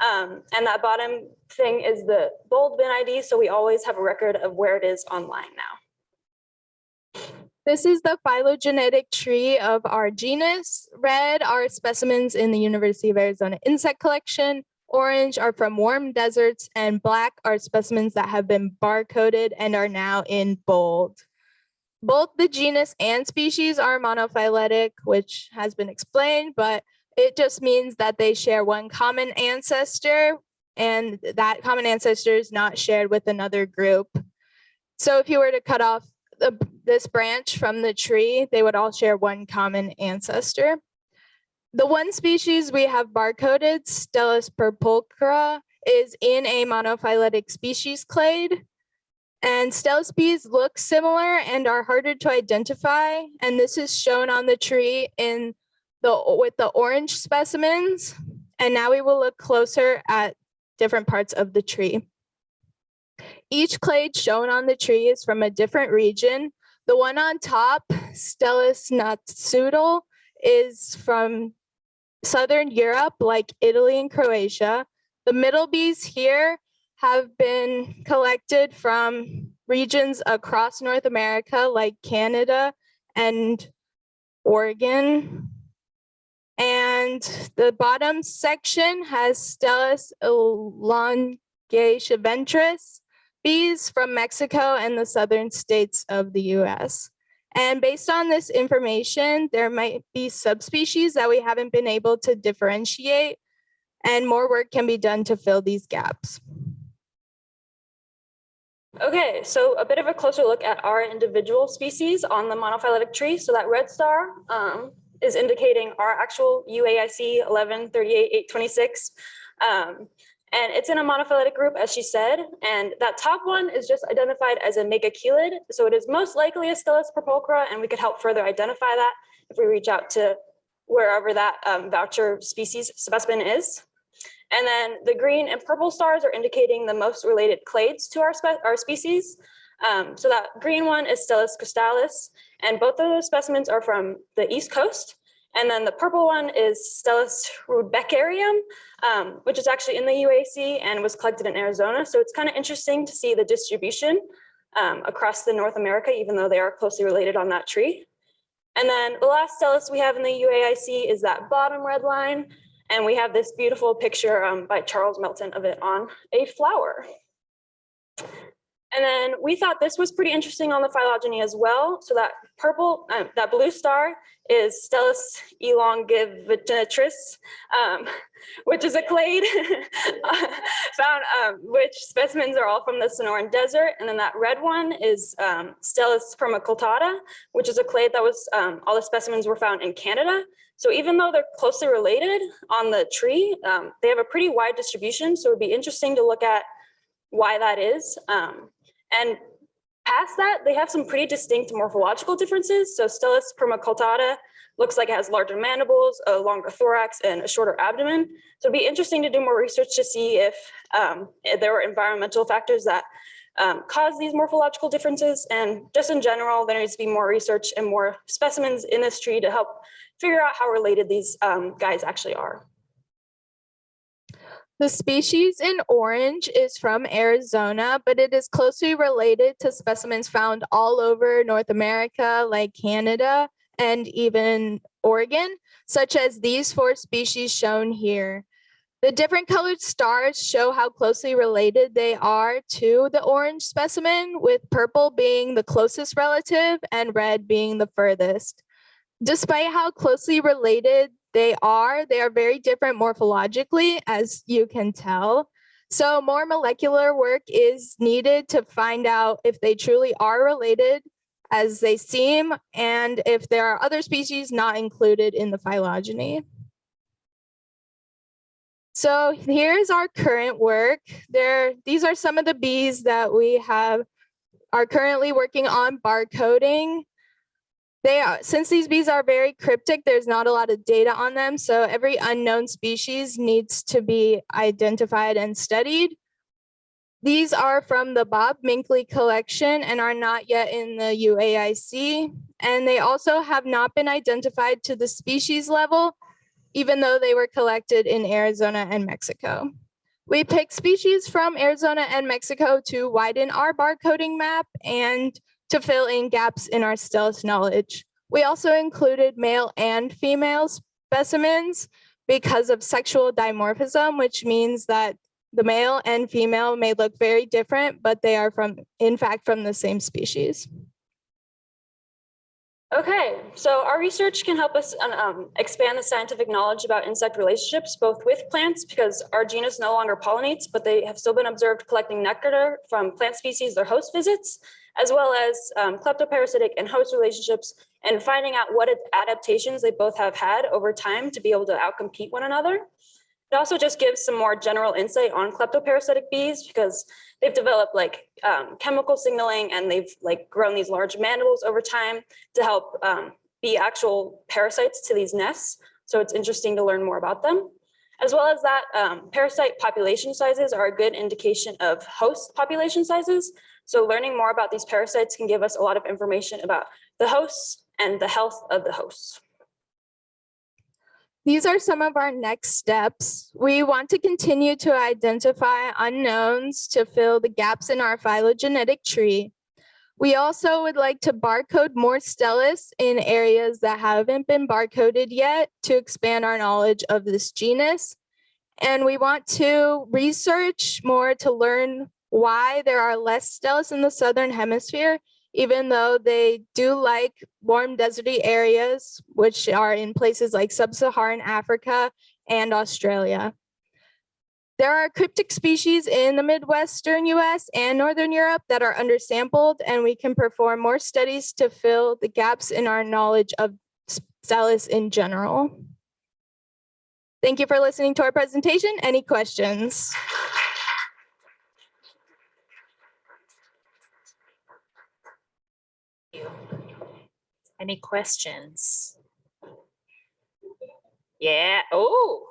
And that bottom thing is the bold bin ID, so we always have a record of where it is online now. This is the phylogenetic tree of our genus. Red are specimens in the University of Arizona insect collection. Orange are from warm deserts, and black are specimens that have been barcoded and are now in bold. Both the genus and species are monophyletic, which has been explained, but it just means that they share one common ancestor, and that common ancestor is not shared with another group. So if you were to cut off this branch from the tree, they would all share one common ancestor. The one species we have barcoded, Stelis purpulchra, is in a monophyletic species clade. And Stelis bees look similar and are harder to identify. And this is shown on the tree with the orange specimens. And now we will look closer at different parts of the tree. Each clade shown on the tree is from a different region. The one on top, Stelis natsudal, is from Southern Europe, like Italy and Croatia. The middle bees here have been collected from regions across North America, like Canada and Oregon. And the bottom section has Stelis elongation bees from Mexico and the southern states of the US. And based on this information, there might be subspecies that we haven't been able to differentiate, and more work can be done to fill these gaps. Okay, so a bit of a closer look at our individual species on the monophyletic tree. So that red star is indicating our actual UAIC 1138-826. And it's in a monophyletic group, as she said. And that top one is just identified as a megachelid. So it is most likely a Stelis purpulchra, and we could help further identify that if we reach out to wherever that voucher species specimen is. And then the green and purple stars are indicating the most related clades to our species. So that green one is Stelis cristalis, and both of those specimens are from the East Coast. And then the purple one is Stelis rudbeckerium, which is actually in the UAC and was collected in Arizona. So it's kind of interesting to see the distribution across the North America, even though they are closely related on that tree. And then the last Stelis we have in the UAIC is that bottom red line. And we have this beautiful picture by Charles Melton of it on a flower. And then we thought this was pretty interesting on the phylogeny as well. So that purple, that blue star is Stelis elongivitris, which is a clade found, which specimens are all from the Sonoran Desert. And then that red one is Stelis permacultata, which is a clade that was, all the specimens were found in Canada. So even though they're closely related on the tree, they have a pretty wide distribution. So it'd be interesting to look at why that is. And past that, they have some pretty distinct morphological differences. So Stelis permacultata looks like it has larger mandibles, a longer thorax, and a shorter abdomen. So it'd be interesting to do more research to see if there were environmental factors that cause these morphological differences. And just in general, there needs to be more research and more specimens in this tree to help figure out how related these guys actually are. The species in orange is from Arizona, but it is closely related to specimens found all over North America, like Canada and even Oregon, such as these 4 species shown here. The different colored stars show how closely related they are to the orange specimen, with purple being the closest relative and red being the furthest. Despite how closely related they are very different morphologically, as you can tell. So more molecular work is needed to find out if they truly are related as they seem, and if there are other species not included in the phylogeny. So here's our current work. These are some of the bees that we are currently working on barcoding. Since these bees are very cryptic, there's not a lot of data on them. So every unknown species needs to be identified and studied. These are from the Bob Minkley collection and are not yet in the UAIC. And they also have not been identified to the species level, even though they were collected in Arizona and Mexico. We picked species from Arizona and Mexico to widen our barcoding map and to fill in gaps in our Stelis knowledge. We also included male and female specimens because of sexual dimorphism, which means that the male and female may look very different, but they are in fact from the same species. Okay, so our research can help us expand the scientific knowledge about insect relationships, both with plants, because our genus no longer pollinates, but they have still been observed collecting nectar from plant species their host visits, as well as kleptoparasitic and host relationships, and finding out what adaptations they both have had over time to be able to outcompete one another. It also just gives some more general insight on kleptoparasitic bees because they've developed chemical signaling and they've grown these large mandibles over time to help be actual parasites to these nests. So it's interesting to learn more about them. As well as that, parasite population sizes are a good indication of host population sizes. So learning more about these parasites can give us a lot of information about the hosts and the health of the hosts. These are some of our next steps. We want to continue to identify unknowns to fill the gaps in our phylogenetic tree. We also would like to barcode more Stelis in areas that haven't been barcoded yet to expand our knowledge of this genus. And we want to research more to learn why there are less Stelis in the Southern Hemisphere, even though they do like warm deserty areas, which are in places like sub-Saharan Africa and Australia. There are cryptic species in the Midwestern US and Northern Europe that are undersampled, and we can perform more studies to fill the gaps in our knowledge of Stelis in general. Thank you for listening to our presentation. Any questions? Any questions? Yeah. Oh.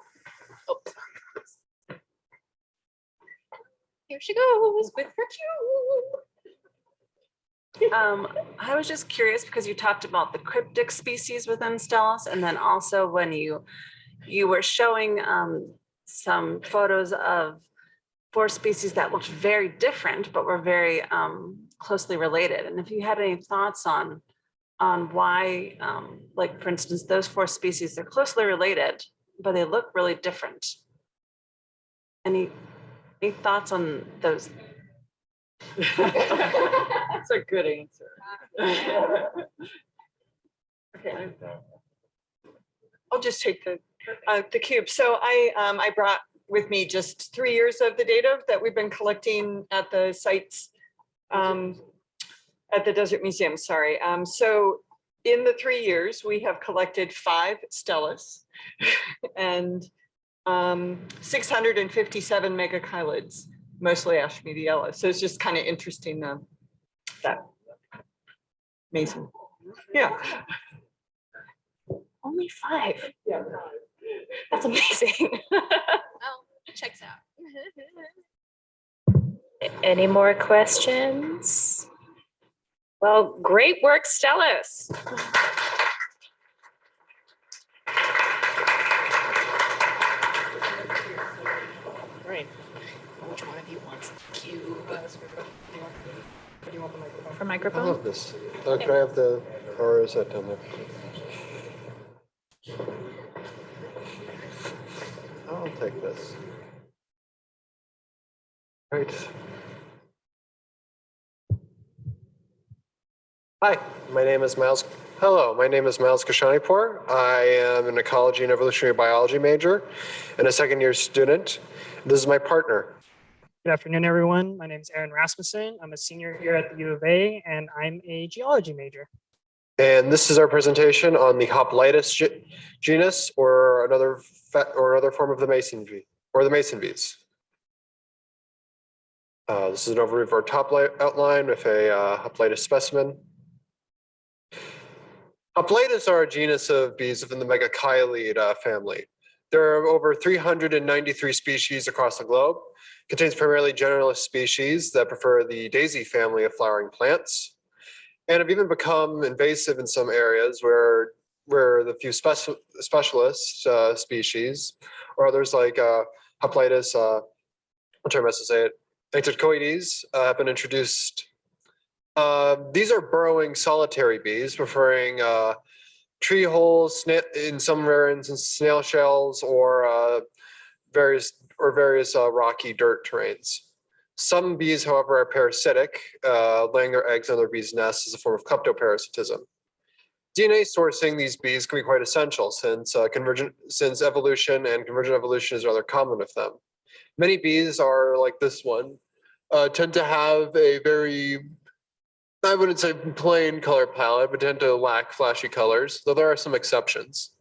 Here she goes with her cue. I was just curious because you talked about the cryptic species within Stelis, and then also when you were showing some photos of 4 species that looked very different, but were very closely related. And if you had any thoughts on why, like for instance, those 4 species, they're closely related, but they look really different. Any thoughts on those? That's a good answer. Okay. I'll just take the cube. So I brought with me just 3 years of the data that we've been collecting at the sites at the Desert Museum, sorry. So in the 3 years, we have collected 5 Stelis and 657 megachilids, mostly Ashmeadiella. So it's just kind of interesting that amazing. Yeah. Only 5. Yeah. That's amazing. Well, checks out. Any more questions? Well, great work, Stelis. Right. Which one of you wants the cube? For I microphone? love this. Can I have the, or is that down there? I'll take this. Right. Hi, my name is Miles. Hello, my name is Miles Kashanipur. I am an ecology and evolutionary biology major and a second-year student. This is my partner. Good afternoon, everyone. My name is Aaron Rasmussen. I'm a senior here at the U of A, and I'm a geology major. And this is our presentation on the Hoplitis genus, or another form of the mason bee, or the mason bees. This is an overview of our top outline with a Hoplitis specimen. Hoplitis are a genus of bees within the megachilid family. There are over 393 species across the globe. Contains primarily generalist species that prefer the daisy family of flowering plants, and have even become invasive in some areas where the few specialist species, or others like Hoplitis, I'll try my best to say it, Anticoides, have been introduced. These are burrowing solitary bees, preferring tree holes, in some rare instances, snail shells, or various rocky dirt terrains. Some bees, however, are parasitic, laying their eggs on their bees' nests as a form of kleptoparasitism. DNA sourcing these bees can be quite essential since evolution and convergent evolution is rather common with them. Many bees are like this one, tend to have a very, I wouldn't say plain color palette, but tend to lack flashy colors, though there are some exceptions.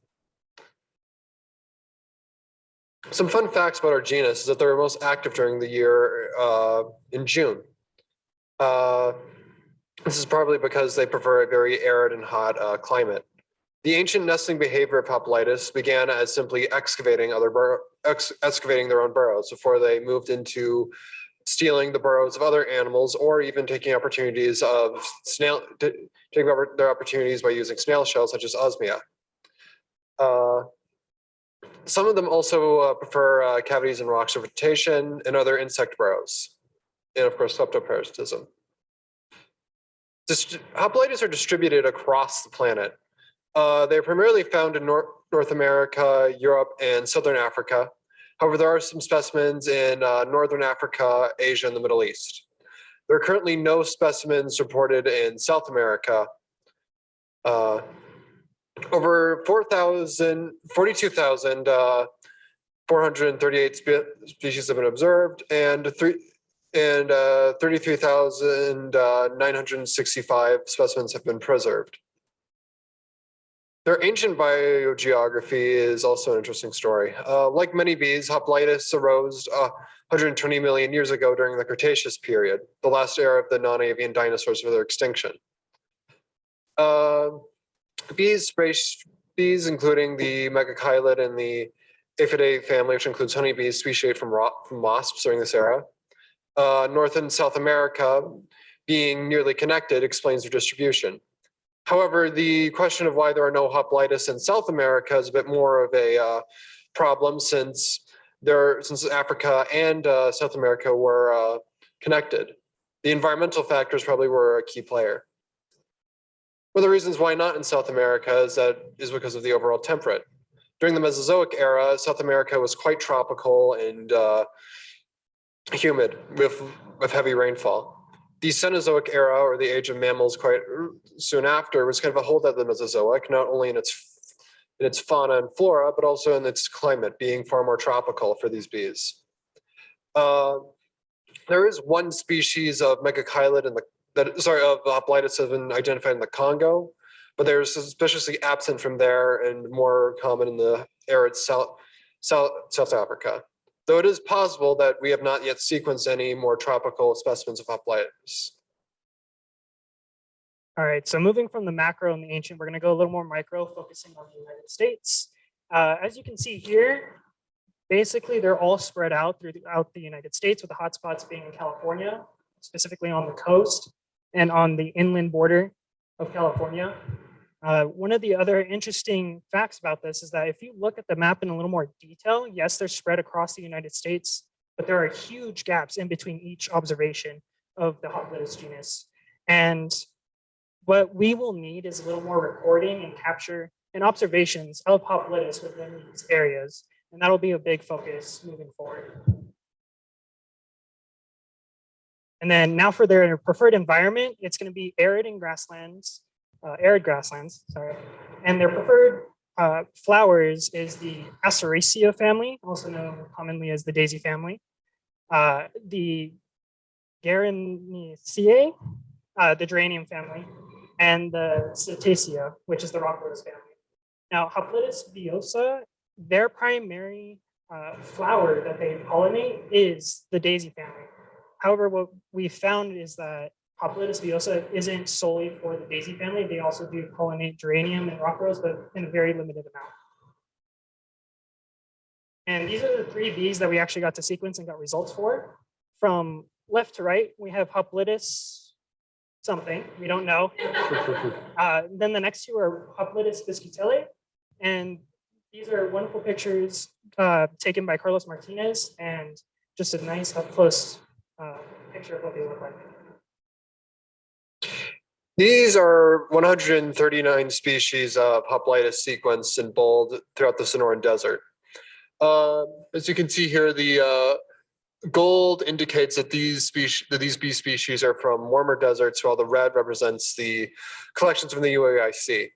Some fun facts about our genus is that they're most active during the year in June. This is probably because they prefer a very arid and hot climate. The ancient nesting behavior of Hoplitis began as simply excavating their own burrows before they moved into stealing the burrows of other animals, or even taking opportunities of taking over their opportunities by using snail shells such as osmia. Some of them also prefer cavities in rocks for vegetation and other insect burrows, and of course kleptoparasitism. Hoplitis are distributed across the planet. They're primarily found in North America, Europe, and Southern Africa. However, there are some specimens in Northern Africa, Asia, and the Middle East. There are currently no specimens reported in South America. Over 42,000 438 species have been observed, and 33,965 specimens have been preserved. Their ancient biogeography is also an interesting story. Like many bees, Hoplites arose 120 million years ago during the Cretaceous period, the last era of the non-avian dinosaurs for their extinction. Bees, including the megachilid and the Aphidae family, which includes honeybees, speciate from wasps during this era. North and South America being nearly connected explains their distribution. However, the question of why there are no Hoplites in South America is a bit more of a problem since Africa and South America were connected. The environmental factors probably were a key player. One of the reasons why not in South America is because of the overall temperate. During the Mesozoic era, South America was quite tropical and humid with heavy rainfall. The Cenozoic era, or the age of mammals, quite soon after, was kind of a holdout of the Mesozoic, not only in its fauna and flora, but also in its climate, being far more tropical for these bees. There is one species of megachilid of Hoplites have been identified in the Congo, but they're suspiciously absent from there and more common in the arid South Africa. Though it is possible that we have not yet sequenced any more tropical specimens of Hoplites. All right, so moving from the macro and the ancient, we're going to go a little more micro, focusing on the United States. As you can see here, basically they're all spread out throughout the United States, with the hotspots being in California, specifically on the coast and on the inland border of California. One of the other interesting facts about this is that if you look at the map in a little more detail, yes, they're spread across the United States, but there are huge gaps in between each observation of the Hoplites genus. And what we will need is a little more recording and capture and observations of Hoplites within these areas. And that'll be a big focus moving forward. And then now for their preferred environment, it's going to be arid grasslands, sorry. And their preferred flowers is the Aceracea family, also known commonly as the daisy family. The Gareniceae, the geranium family, and the Cetacea, which is the rock rose family. Now, Hoplites viosa, their primary flower that they pollinate is the daisy family. However, what we found is that Hoplites viosa isn't solely for the daisy family. They also do pollinate geranium and rock rose, but in a very limited amount. And these are the 3 bees that we actually got to sequence and got results for. From left to right, we have Hoplites something, we don't know. Then the next 2 are Hoplites biscuitelle, and these are wonderful pictures taken by Carlos Martinez, and just a nice up close picture of what they look like. These are 139 species of Hoplites sequenced in bold throughout the Sonoran Desert. As you can see here, the gold indicates that these bee species are from warmer deserts, while the red represents the collections from the UAIC.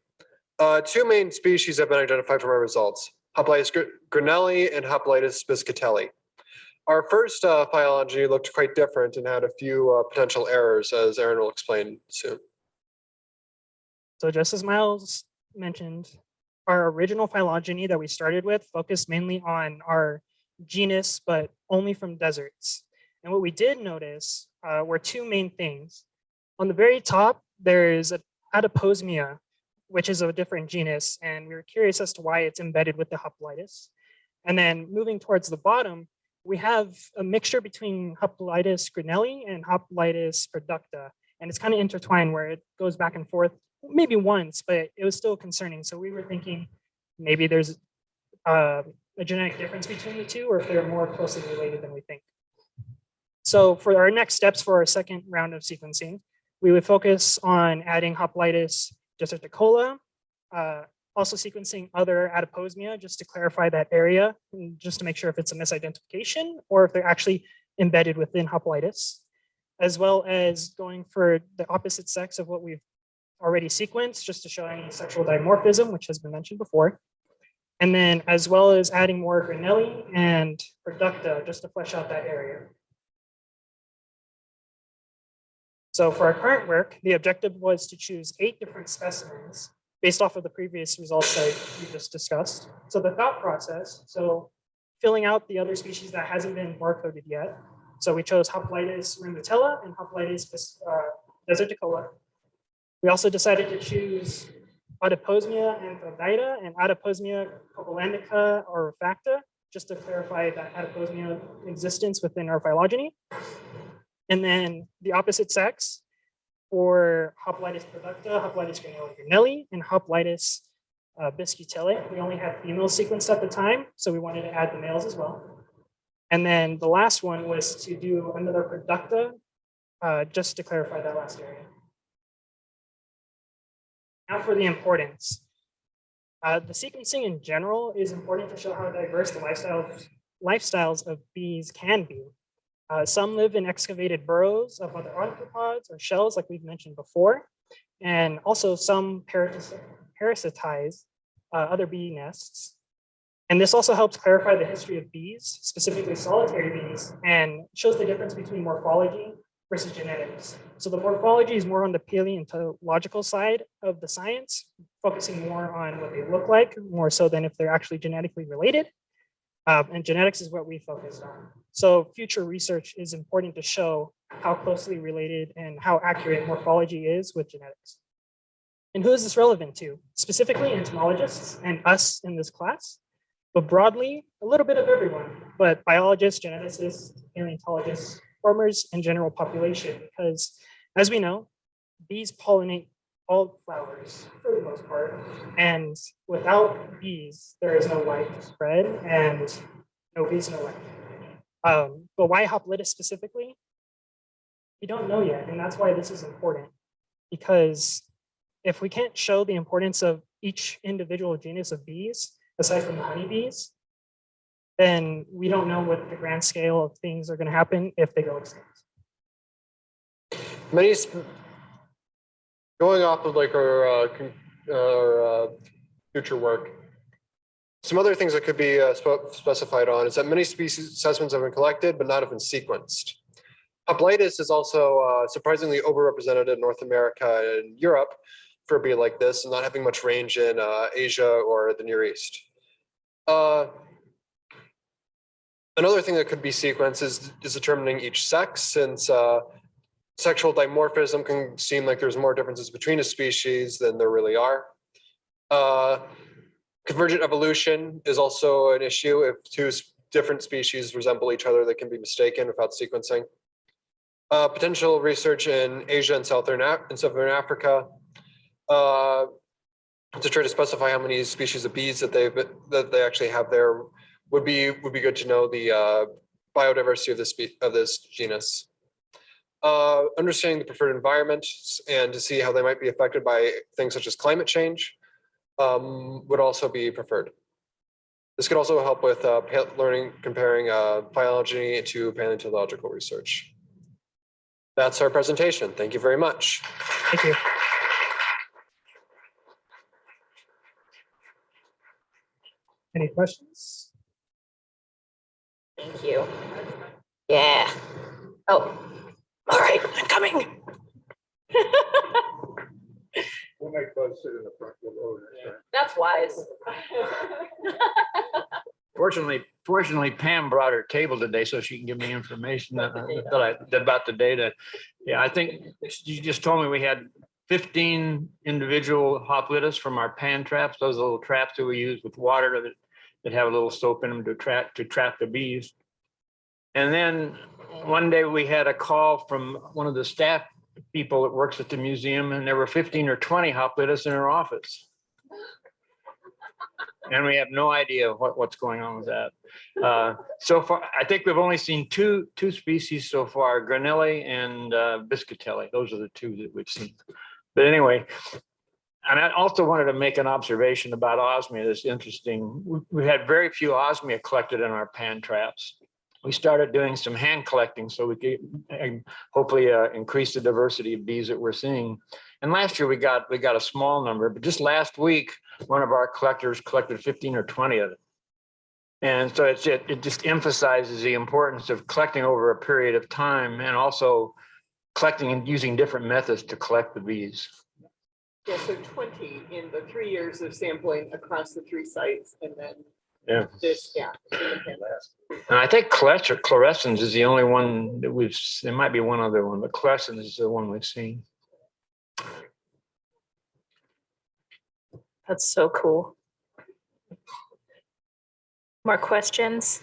2 main species have been identified from our results: Hoplites grenelli and Hoplites biscuitelle. Our first phylogeny looked quite different and had a few potential errors, as Aaron will explain soon. So just as Miles mentioned, our original phylogeny that we started with focused mainly on our genus, but only from deserts. And what we did notice were 2 main things. On the very top, there's Adiposmia, which is a different genus, and we were curious as to why it's embedded with the Hoplites. And then moving towards the bottom, we have a mixture between Hoplites grenelli and Hoplites producta, and it's kind of intertwined where it goes back and forth maybe once, but it was still concerning. So we were thinking maybe there's a genetic difference between the 2, or if they're more closely related than we think. So for our next steps for our second round of sequencing, we would focus on adding Hoplites deserticola, also sequencing other Adiposmia just to clarify that area, and just to make sure if it's a misidentification or if they're actually embedded within Hoplites, as well as going for the opposite sex of what we've already sequenced, just to show any sexual dimorphism, which has been mentioned before. And then as well as adding more Granelli and Producta just to flesh out that area. So for our current work, the objective was to choose 8 different specimens based off of the previous results that we just discussed. So the thought process, so filling out the other species that hasn't been barcoded yet. So we chose Hoplites rhumbatella and Hoplites deserticola. We also decided to choose Adiposmia anthodyta and Adiposmia covalandica or refracta, just to clarify that Adiposmia existence within our phylogeny. And then the opposite sex for Hoplites producta, Hoplites granelli, and Hoplites biscutelle. We only had females sequenced at the time, so we wanted to add the males as well. And then the last one was to do another producta, just to clarify that last area. Now for the importance. The sequencing in general is important to show how diverse the lifestyles of bees can be. Some live in excavated burrows of other arthropods or shells, like we've mentioned before. And also some parasitize other bee nests. And this also helps clarify the history of bees, specifically solitary bees, and shows the difference between morphology versus genetics. So the morphology is more on the paleontological side of the science, focusing more on what they look like, more so than if they're actually genetically related. And genetics is what we focused on. So future research is important to show how closely related and how accurate morphology is with genetics. And who is this relevant to? Specifically entomologists and us in this class, but broadly, a little bit of everyone, but biologists, geneticists, paleontologists, farmers, and general population, because as we know, bees pollinate all flowers for the most part. And without bees, there is no life spread, and no bees, no life. But why Hoplites specifically? We don't know yet, and that's why this is important. Because if we can't show the importance of each individual genus of bees, aside from the honeybees, then we don't know what the grand scale of things are going to happen if they go extinct. Going off of like our future work, some other things that could be specified on is that many species specimens have been collected but not have been sequenced. Hoplites is also surprisingly overrepresented in North America and Europe for a bee like this, and not having much range in Asia or the Near East. Another thing that could be sequenced is determining each sex, since sexual dimorphism can seem like there's more differences between a species than there really are. Convergent evolution is also an issue. If two different species resemble each other, they can be mistaken without sequencing. Potential research in Asia and Southern Africa to try to specify how many species of bees that they actually have there would be good to know the biodiversity of this genus. Understanding the preferred environment and to see how they might be affected by things such as climate change would also be preferred. This could also help with comparing phylogeny to paleontological research. That's our presentation. Thank you very much. Thank you. Any questions? Thank you. Yeah. Oh, all right, I'm coming. We'll make Buzz sit in the front row next time. That's wise. Fortunately, Pam brought her table today so she can give me information about the data. Yeah, I think you just told me we had 15 individual Hoplites from our pan traps, those little traps that we use with water that have a little soap in them to trap the bees. And then one day we had a call from one of the staff people that works at the museum, and there were 15 or 20 Hoplites in her office. And we have no idea what's going on with that. So far, I think we've only seen two species so far, Granelli and Biscutelle. Those are the two that we've seen. But anyway, and I also wanted to make an observation about osmia that's interesting. We had very few osmia collected in our pan traps. We started doing some hand collecting so we could hopefully increase the diversity of bees that we're seeing. And last year we got a small number, but just last week one of our collectors collected 15 or 20 of them. And so it just emphasizes the importance of collecting over a period of time and also collecting and using different methods to collect the bees. Yeah, so 20 in the 3 years of sampling across the 3 sites, and then Yeah. this, yeah. And I think Chlorescens is the only one that there might be one other one, but Chlorescens is the one we've seen. That's so cool. More questions?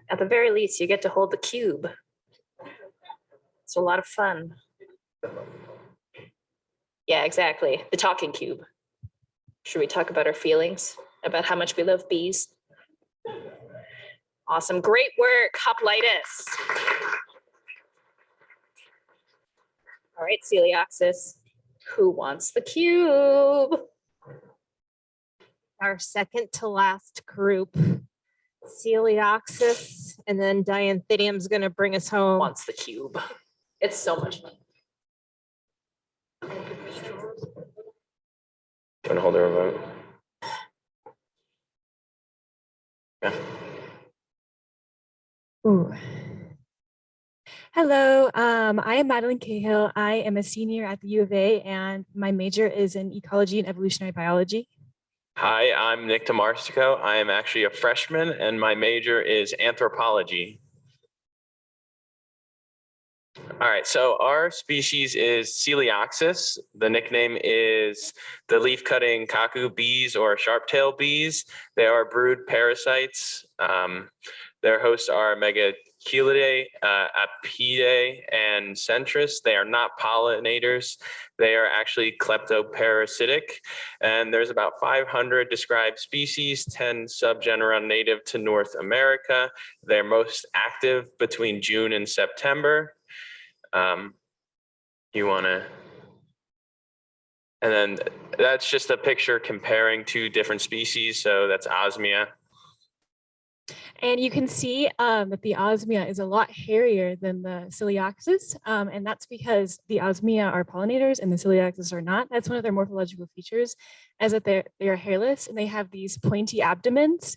At the very least, you get to hold the cube. It's a lot of fun. Yeah, exactly. The talking cube. Should we talk about our feelings? About how much we love bees? Awesome. Great work, Hoplitis. All right, Coelioxys. Who wants the cube? Our second to last group, Coelioxys, and then Dianthidium's going to bring us home. Wants the cube. It's so much fun. Want to hold the remote? Yeah. Ooh. Hello, I am Madeline Cahill. I am a senior at the U of A, and my major is in ecology and evolutionary biology. Hi, I'm Nick Tomarsico. I am actually a freshman and my major is anthropology. All right, so our species is Coelioxys. The nickname is the leaf-cutting cuckoo bees or sharp-tailed bees. They are brood parasites. Their hosts are Megachelidae, Apidae, and Centris. They are not pollinators. They are actually kleptoparasitic. And there's about 500 described species, 10 subgenera native to North America. They're most active between June and September. You wanna, and then that's just a picture comparing two different species. So that's Osmia. And you can see that the osmia is a lot hairier than the Coelioxys, and that's because the osmia are pollinators and the Coelioxys are not. That's one of their morphological features, is that they are hairless and they have these pointy abdomens.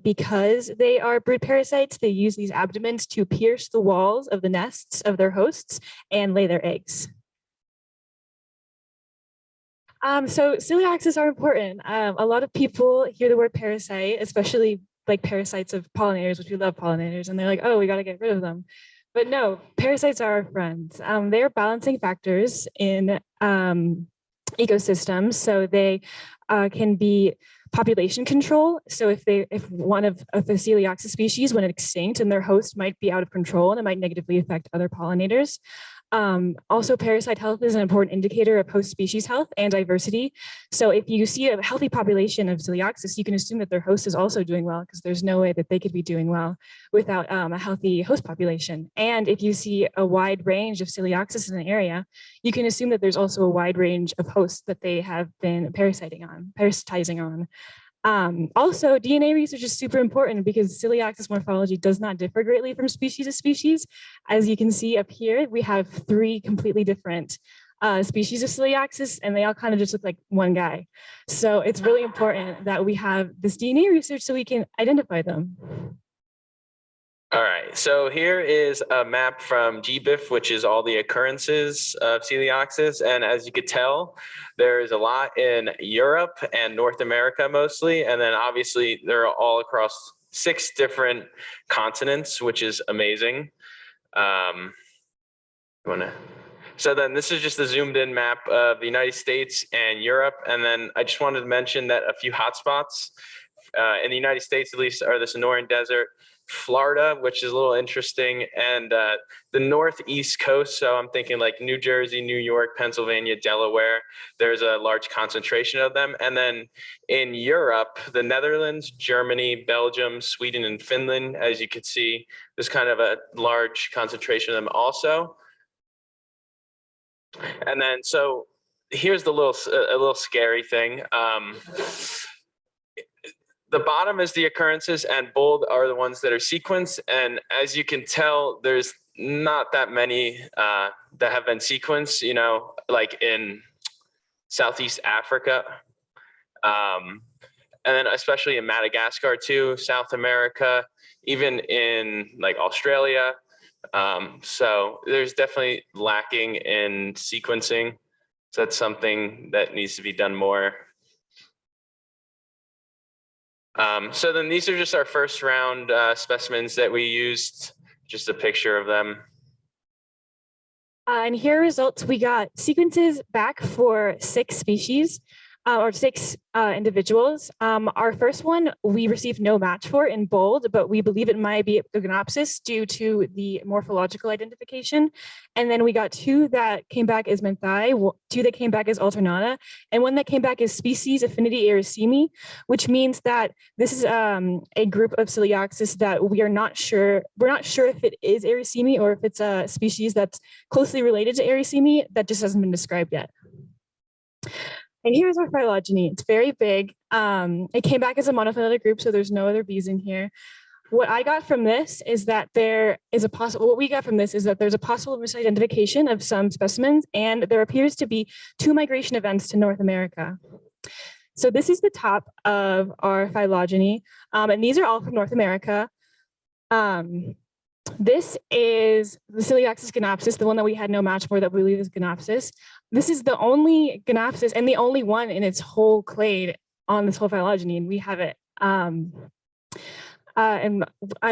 Because they are brood parasites, they use these abdomens to pierce the walls of the nests of their hosts and lay their eggs. So Coelioxys are important. A lot of people hear the word parasite, especially like parasites of pollinators, which we love pollinators, and they're like, oh, we got to get rid of them. But no, parasites are our friends. They're balancing factors in ecosystems. So they can be population control. So if one of the Coelioxys species went extinct and their host might be out of control and it might negatively affect other pollinators. Also, parasite health is an important indicator of host species health and diversity. So if you see a healthy population of Coelioxys, you can assume that their host is also doing well, because there's no way that they could be doing well without a healthy host population. And if you see a wide range of Coelioxys in an area, you can assume that there's also a wide range of hosts that they have been parasitizing on. Also, DNA research is super important because Coelioxys morphology does not differ greatly from species to species. As you can see up here, we have 3 completely different species of Coelioxys, and they all kind of just look like one guy. So it's really important that we have this DNA research so we can identify them. All right, so here is a map from GBIF, which is all the occurrences of Coelioxys. And as you could tell, there's a lot in Europe and North America mostly. And then obviously they're all across 6 different continents, which is amazing. So then this is just a zoomed in map of the United States and Europe. And then I just wanted to mention that a few hotspots in the United States, at least, are the Sonoran Desert, Florida, which is a little interesting, and the northeast coast. So I'm thinking like New Jersey, New York, Pennsylvania, Delaware. There's a large concentration of them. And then in Europe, the Netherlands, Germany, Belgium, Sweden, and Finland, as you can see, there's kind of a large concentration of them also. And then, so here's a little scary thing. The bottom is the occurrences, and bold are the ones that are sequenced. And as you can tell, there's not that many that have been sequenced, you know, like in Southeast Africa. And then especially in Madagascar too, South America, even in like Australia. So there's definitely lacking in sequencing. So that's something that needs to be done more. So then these are just our first round specimens that we used, just a picture of them. And here are results. We got sequences back for 6 species or 6 individuals. Our first one, we received no match for in bold, but we believe it might be Epigynopsis due to the morphological identification. And then we got 2 that came back as Menthai, 2 that came back as Alternata, and 1 that came back as species affinity Erycemi, which means that this is a group of Coelioxys that we're not sure if it is Erycemi or if it's a species that's closely related to Erycemi that just hasn't been described yet. And here's our phylogeny. It's very big. It came back as a monophyletic group, so there's no other bees in here. What I got from this is that there's a possible misidentification of some specimens, and there appears to be 2 migration events to North America. So this is the top of our phylogeny, and these are all from North America. This is the Coelioxys gnopsis, the one that we had no match for that we believe is gnopsis. This is the only gnopsis and the only one in its whole clade on this whole phylogeny, and we have it.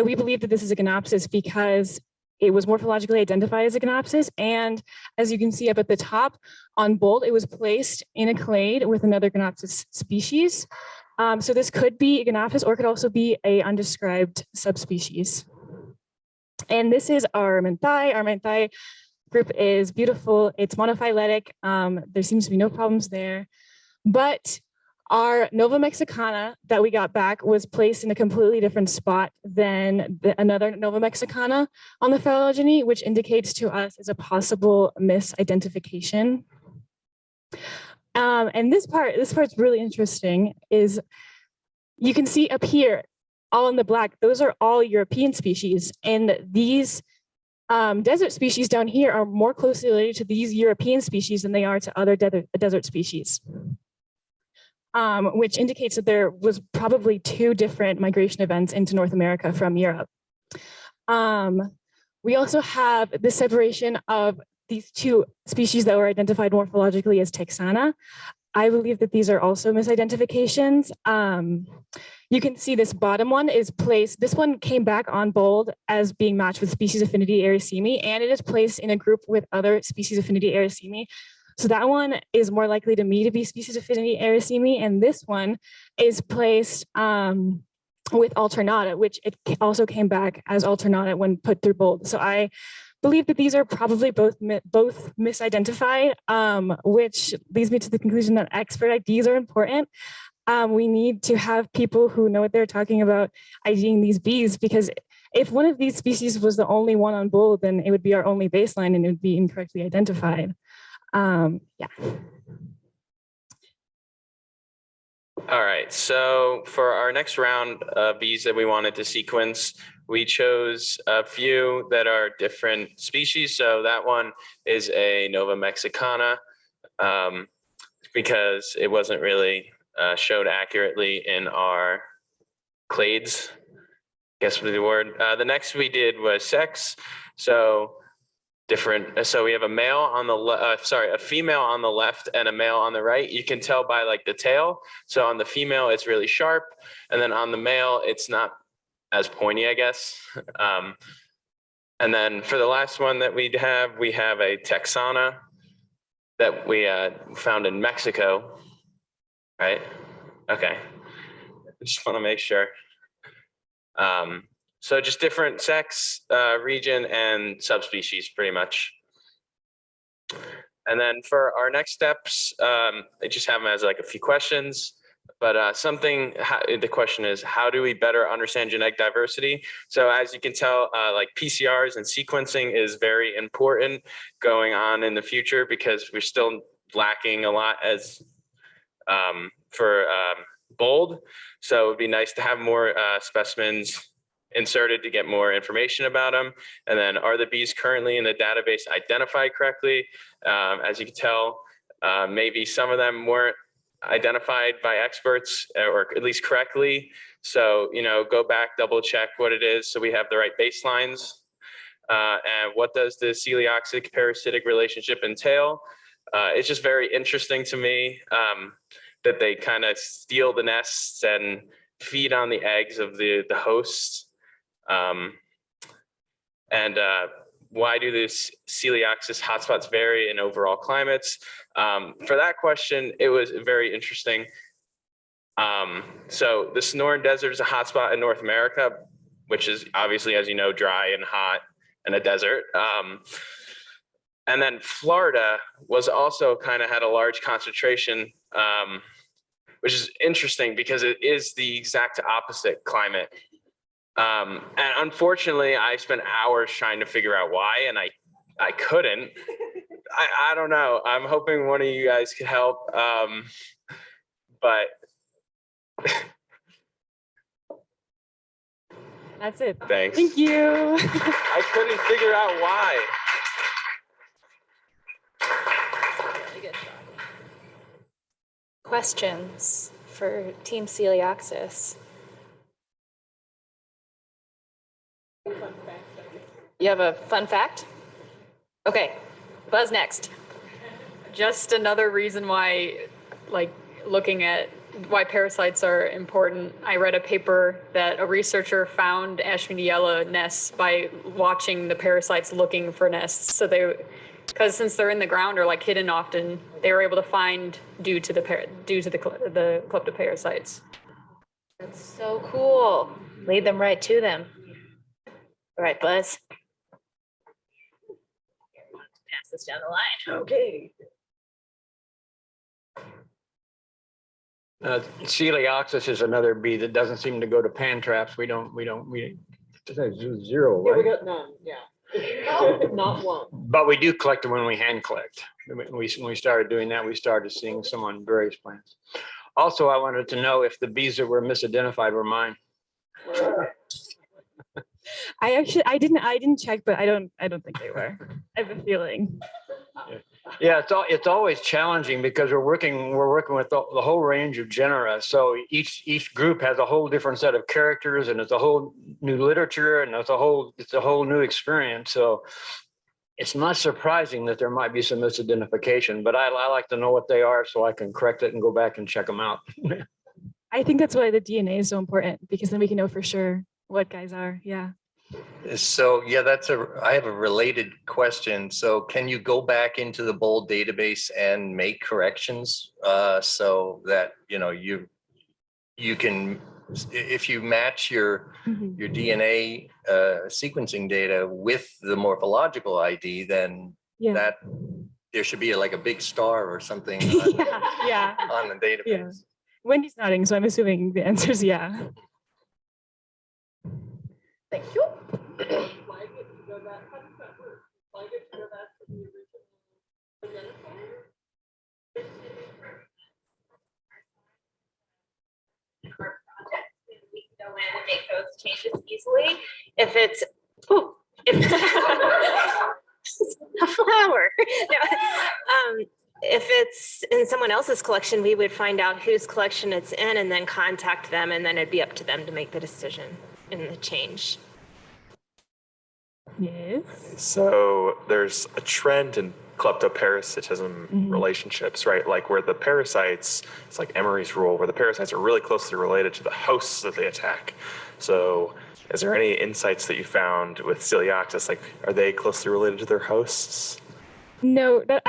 We believe that this is a gnopsis because it was morphologically identified as a gnopsis, and as you can see up at the top on bold, it was placed in a clade with another gnopsis species. So this could be a gnopsis or it could also be a undescribed subspecies. And this is our Menthai. Our Menthai group is beautiful. It's monophyletic. There seems to be no problems there. But our Nova Mexicana that we got back was placed in a completely different spot than another Nova Mexicana on the phylogeny, which indicates to us as a possible misidentification. And this part's really interesting is you can see up here, all in the black, those are all European species. And these desert species down here are more closely related to these European species than they are to other desert species. Which indicates that there was probably 2 different migration events into North America from Europe. We also have the separation of these 2 species that were identified morphologically as Texana. I believe that these are also misidentifications. You can see this bottom one is placed, this one came back on bold as being matched with species affinity Erycemi, and it is placed in a group with other species affinity Erycemi. So that one is more likely to me to be species affinity Erycemi, and this one is placed with Alternata, which it also came back as Alternata when put through bold. So I believe that these are probably both misidentified, which leads me to the conclusion that expert IDs are important. We need to have people who know what they're talking about IDing these bees, because if one of these species was the only one on bold, then it would be our only baseline and it would be incorrectly identified. Yeah. All right, so for our next round of bees that we wanted to sequence, we chose a few that are different species. So that one is a Nova Mexicana because it wasn't really showed accurately in our clades, I guess would be the word. The next we did was sex. So different. So we have a male on the a female on the left and a male on the right. You can tell by like the tail. So on the female, it's really sharp. And then on the male, it's not as pointy, I guess. And then for the last one that we have a Texana that we found in Mexico, right? Okay, I just want to make sure. So just different sex, region, and subspecies, pretty much. And then for our next steps, I just have them as like a few questions. But the question is, how do we better understand genetic diversity? So as you can tell, like PCRs and sequencing is very important going on in the future because we're still lacking a lot as for bold. So it would be nice to have more specimens inserted to get more information about them. And then are the bees currently in the database identified correctly? As you can tell, maybe some of them weren't identified by experts, or at least correctly. So, go back, double check what it is so we have the right baselines. And what does the celiaxic parasitic relationship entail? It's just very interesting to me that they kind of steal the nests and feed on the eggs of the hosts. Why do these celiaxis hotspots vary in overall climates? For that question, it was very interesting. So the Sonoran Desert is a hotspot in North America, which is obviously, as you know, dry and hot and a desert. And then Florida was also kind of had a large concentration, which is interesting because it is the exact opposite climate. And unfortunately, I spent hours trying to figure out why, and I couldn't. I don't know. I'm hoping one of you guys could help. But That's it. thanks. Thank you. I couldn't figure out why. Questions for Team Celiaxis? You have a fun fact? Okay, Buzz next. Just another reason why, like, looking at why parasites are important. I read a paper that a researcher found Ashmeadiella nests by watching the parasites looking for nests. So because since they're in the ground or like hidden often, they were able to find due to the kleptoparasites. That's so cool. Lead them right to them. All right, Buzz. Pass this down the line. Okay. Coeliaxis is another bee that doesn't seem to go to pan traps. We zero, Yeah, we right? got none, not one. But we do collect them when we hand collect. When we started doing that, we started seeing some on various plants. Also, I wanted to know if the bees that were misidentified were mine. I didn't check, but I don't think they were. I have a feeling. Yeah, it's always challenging because we're working with the whole range of genera. So each group has a whole different set of characters, and it's a whole new literature, and it's a whole new experience. So it's not surprising that there might be some misidentification, but I like to know what they are so I can correct it and go back and check them out. I think that's why the DNA is so important, because then we can know for sure what guys are. Yeah. So yeah, I have a related question. So can you go back into the BOLD database and make corrections so that you can, if you match your DNA sequencing data with the morphological ID, then that there should be like a big star or something on the database. Yeah. Wendy's nodding, so I'm assuming the answer is yeah. Thank you. We can go in and make those changes easily. If it's a flower. No. If it's in someone else's collection, we would find out whose collection it's in and then contact them, and then it'd be up to them to make the decision in the change. Yes. So there's a trend in kleptoparasitism relationships, right? Like where the parasites, it's like Emery's rule, where the parasites are really closely related to the hosts that they attack. So is there any insights that you found with celiaxis? Like, are they closely related to their hosts? No, that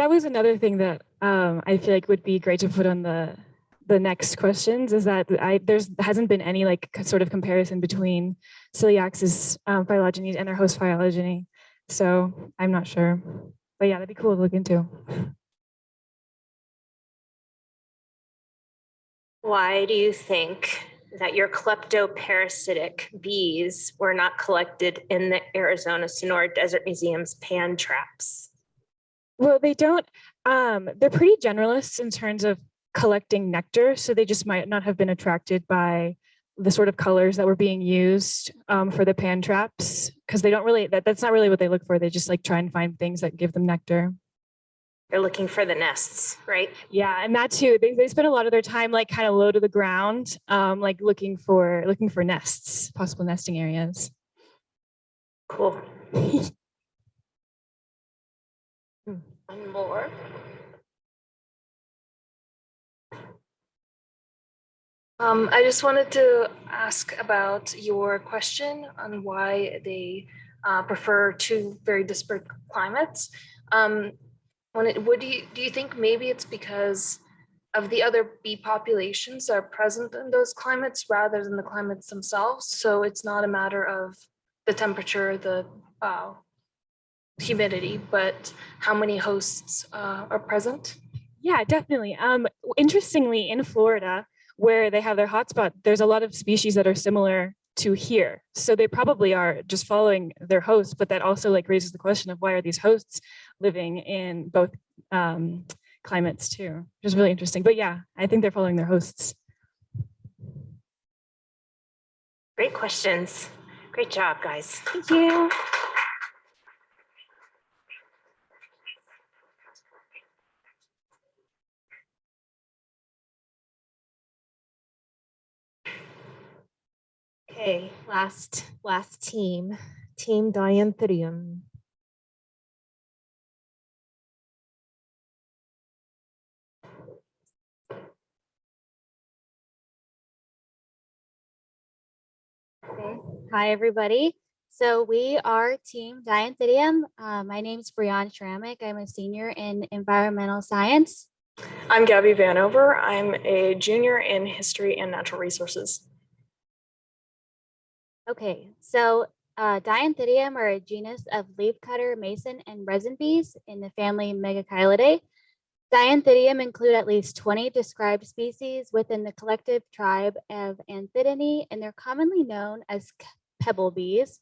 was another thing that I feel like would be great to put on the next questions, is that there hasn't been any like sort of comparison between celiaxis phylogenies and their host phylogeny. So I'm not sure, but yeah, that'd be cool to look into. Why do you think that your kleptoparasitic bees were not collected in the Arizona Sonora Desert Museum's pan traps? Well, they don't, they're pretty generalists in terms of collecting nectar, so they just might not have been attracted by the sort of colors that were being used for the pan traps, because they don't really, that's not really what they look for. They just like try and find things that give them nectar. They're looking for the nests, right? Yeah, and that too. They spend a lot of their time like kind of low to the ground, like looking for nests, possible nesting areas. Cool. One more. I just wanted to ask about your question on why they prefer two very disparate climates. Do you think maybe it's because of the other bee populations that are present in those climates rather than the climates themselves? So it's not a matter of the temperature, the humidity, but how many hosts are present? Yeah, definitely. Interestingly, in Florida, where they have their hotspot, there's a lot of species that are similar to here. So they probably are just following their hosts, but that also like raises the question of why are these hosts living in both climates too, which is really interesting. But yeah, I think they're following their hosts. Great questions. Great job, guys. Thank you. Okay, last team, Team Diantherium. Okay. Hi, everybody. So we are Team Diantherium. My name is Brianna Shramick. I'm a senior in environmental science. I'm Gabby Vanover. I'm a junior in history and natural resources. Okay, so Diantherium are a genus of leafcutter, mason, and resin bees in the family Megachilidae. Diantherium include at least 20 described species within the collective tribe of Anthidinae, and they're commonly known as pebble bees.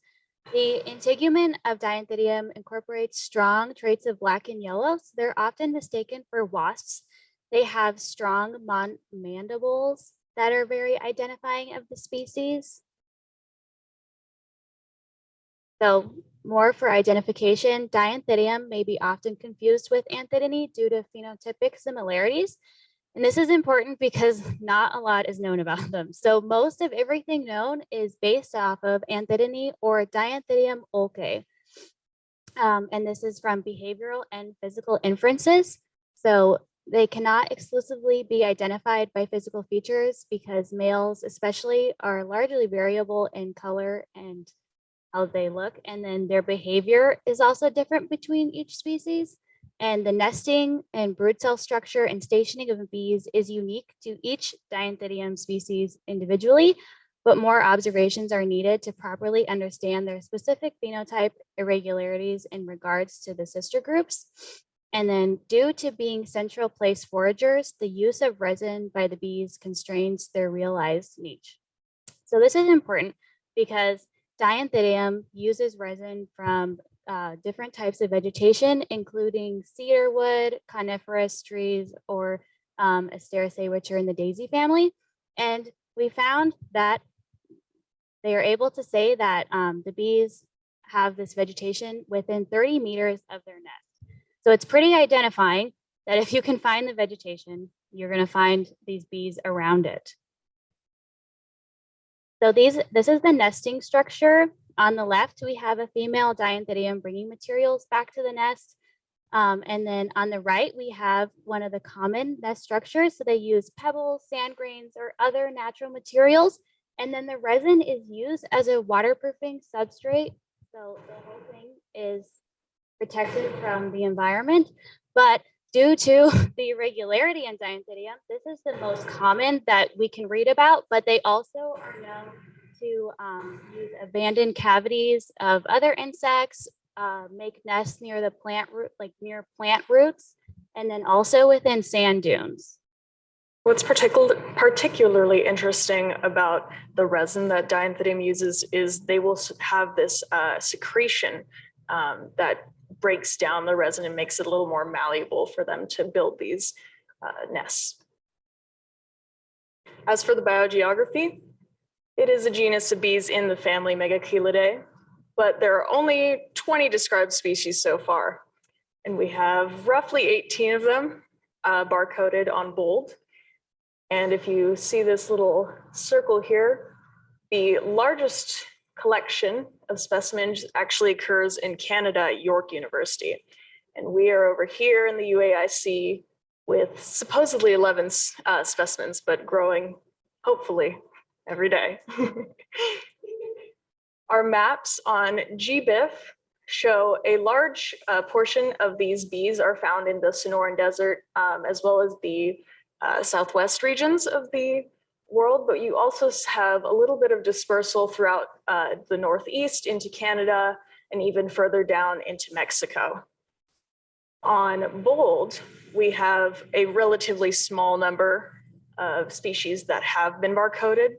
The integument of Diantherium incorporates strong traits of black and yellow, so they're often mistaken for wasps. They have strong mandibles that are very identifying of the species. So more for identification, Diantherium may be often confused with Anthidinae due to phenotypic similarities. And this is important because not a lot is known about them. So most of everything known is based off of Anthidinae or Diantherium olcae. And this is from behavioral and physical inferences. So they cannot exclusively be identified by physical features because males especially are largely variable in color and how they look, and then their behavior is also different between each species. And the nesting and brood cell structure and stationing of bees is unique to each Diantherium species individually, but more observations are needed to properly understand their specific phenotype irregularities in regards to the sister groups. And then due to being central place foragers, the use of resin by the bees constrains their realized niche. So this is important because Diantherium uses resin from different types of vegetation, including cedar wood, coniferous trees, or Asteraceae, which are in the daisy family. And we found that they are able to say that the bees have this vegetation within 30 meters of their nest. So it's pretty identifying that if you can find the vegetation, you're going to find these bees around it. So this is the nesting structure. On the left, we have a female Diantherium bringing materials back to the nest. And then on the right, we have one of the common nest structures. So they use pebbles, sand grains, or other natural materials. And then the resin is used as a waterproofing substrate. So the whole thing is protected from the environment. But due to the irregularity in Diantherium, this is the most common that we can read about, but they also are known to use abandoned cavities of other insects, make nests near the plant root, like near plant roots, and then also within sand dunes. What's particularly interesting about the resin that Diantherium uses is they will have this secretion that breaks down the resin and makes it a little more malleable for them to build these nests. As for the biogeography, it is a genus of bees in the family Megachilidae, but there are only 20 described species so far. And we have roughly 18 of them barcoded on bold. And if you see this little circle here, the largest collection of specimens actually occurs in Canada at York University. And we are over here in the UAIC with supposedly 11 specimens, but growing hopefully every day. Our maps on GBIF show a large portion of these bees are found in the Sonoran Desert, as well as the southwest regions of the world, but you also have a little bit of dispersal throughout the Northeast into Canada and even further down into Mexico. On bold, we have a relatively small number of species that have been barcoded,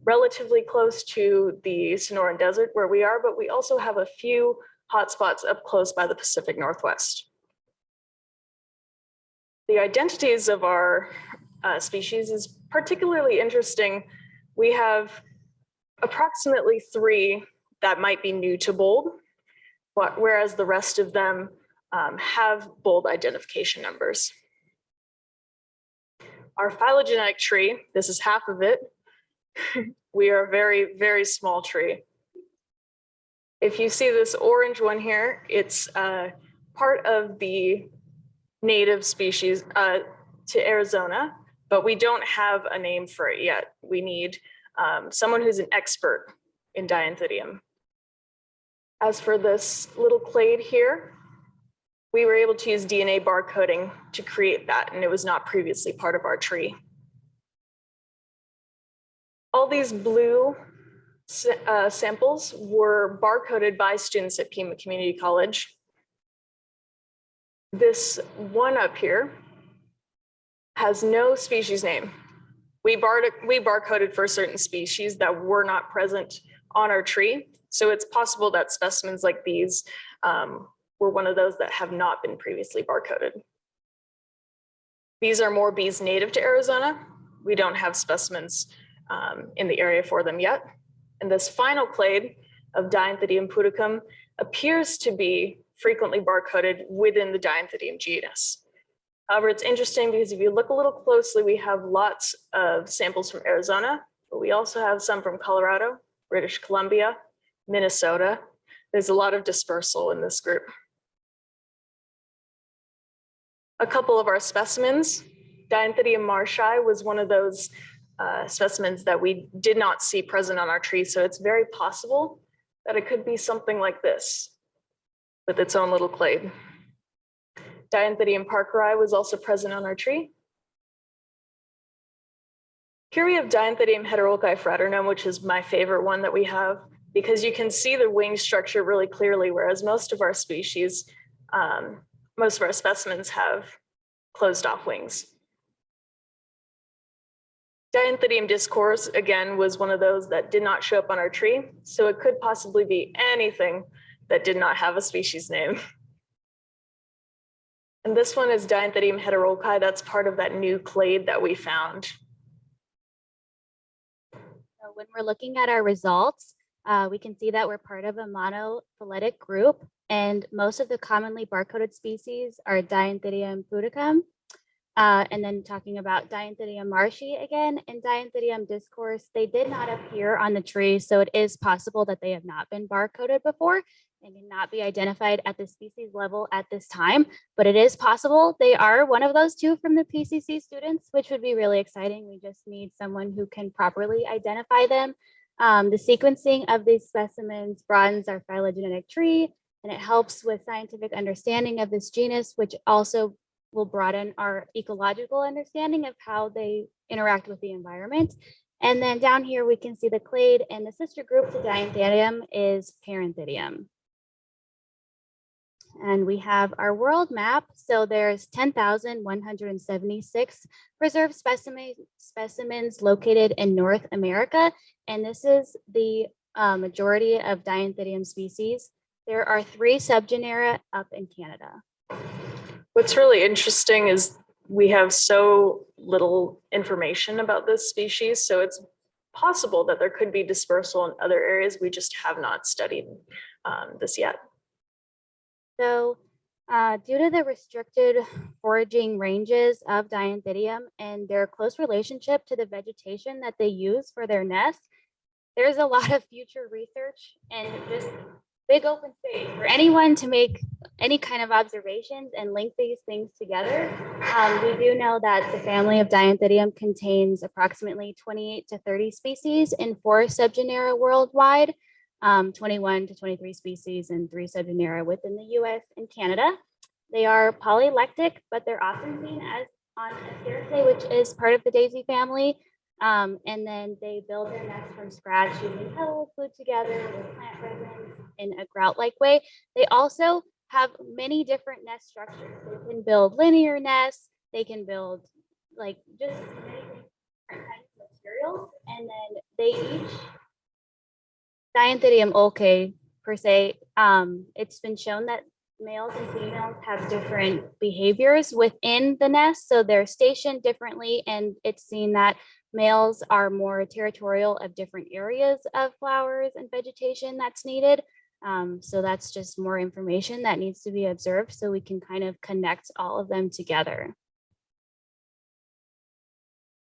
relatively close to the Sonoran Desert where we are, but we also have a few hotspots up close by the Pacific Northwest. The identities of our species is particularly interesting. We have approximately 3 that might be new to bold, but whereas the rest of them have bold identification numbers. Our phylogenetic tree, this is half of it. We are a very, very small tree. If you see this orange one here, it's part of the native species to Arizona, but we don't have a name for it yet. We need someone who's an expert in Dianthidium. As for this little clade here, we were able to use DNA barcoding to create that, and it was not previously part of our tree. All these blue samples were barcoded by students at Pima Community College. This one up here has no species name. We barcoded for certain species that were not present on our tree. So it's possible that specimens like these were one of those that have not been previously barcoded. These are more bees native to Arizona. We don't have specimens in the area for them yet. And this final clade of Dianthidium pudicum appears to be frequently barcoded within the Dianthidium genus. However, it's interesting because if you look a little closely, we have lots of samples from Arizona, but we also have some from Colorado, British Columbia, Minnesota. There's a lot of dispersal in this group. A couple of our specimens, Dianthidium marshii was one of those specimens that we did not see present on our tree. So it's very possible that it could be something like this with its own little clade. Dianthidium parkeri was also present on our tree. Here we have Dianthidium heterolchi fraternum, which is my favorite one that we have, because you can see the wing structure really clearly, whereas most of our species, most of our specimens have closed off wings. Dianthidium discourse, again, was one of those that did not show up on our tree, so it could possibly be anything that did not have a species name. And this one is Dianthidium heterolchi. That's part of that new clade that we found. So when we're looking at our results, we can see that we're part of a monophyletic group, and most of the commonly barcoded species are Dianthidium pudicum. And then talking about Dianthidium marshii again and Dianthidium discourse, they did not appear on the tree, so it is possible that they have not been barcoded before and cannot be identified at the species level at this time, but it is possible they are one of those 2 from the PCC students, which would be really exciting. We just need someone who can properly identify them. The sequencing of these specimens broadens our phylogenetic tree, and it helps with scientific understanding of this genus, which also will broaden our ecological understanding of how they interact with the environment. And then down here, we can see the clade, and the sister group to Dianthidium is Parenthidium. And we have our world map. So there's 10,176 preserved specimens located in North America. And this is the majority of Dianthidium species. There are 3 subgenera up in Canada. What's really interesting is we have so little information about this species. So it's possible that there could be dispersal in other areas. We just have not studied this yet. So Due to the restricted foraging ranges of Dianthidium and their close relationship to the vegetation that they use for their nests, there's a lot of future research and just big open space for anyone to make any kind of observations and link these things together. We do know that the family of Dianthidium contains approximately 28 to 30 species in 4 subgenera worldwide, 21 to 23 species in 3 subgenera within the US and Canada. They are polylectic, but they're often seen as on Asteraceae, which is part of the daisy family. And then they build their nest from scratch using petals glued together with plant resins in a grout-like way. They also have many different nest structures. They can build linear nests. They can build like just many different kinds of materials. And then they each, Dianthidium olcae per se, it's been shown that males and females have different behaviors within the nest. So they're stationed differently, and it's seen that males are more territorial of different areas of flowers and vegetation that's needed. So that's just more information that needs to be observed so we can kind of connect all of them together.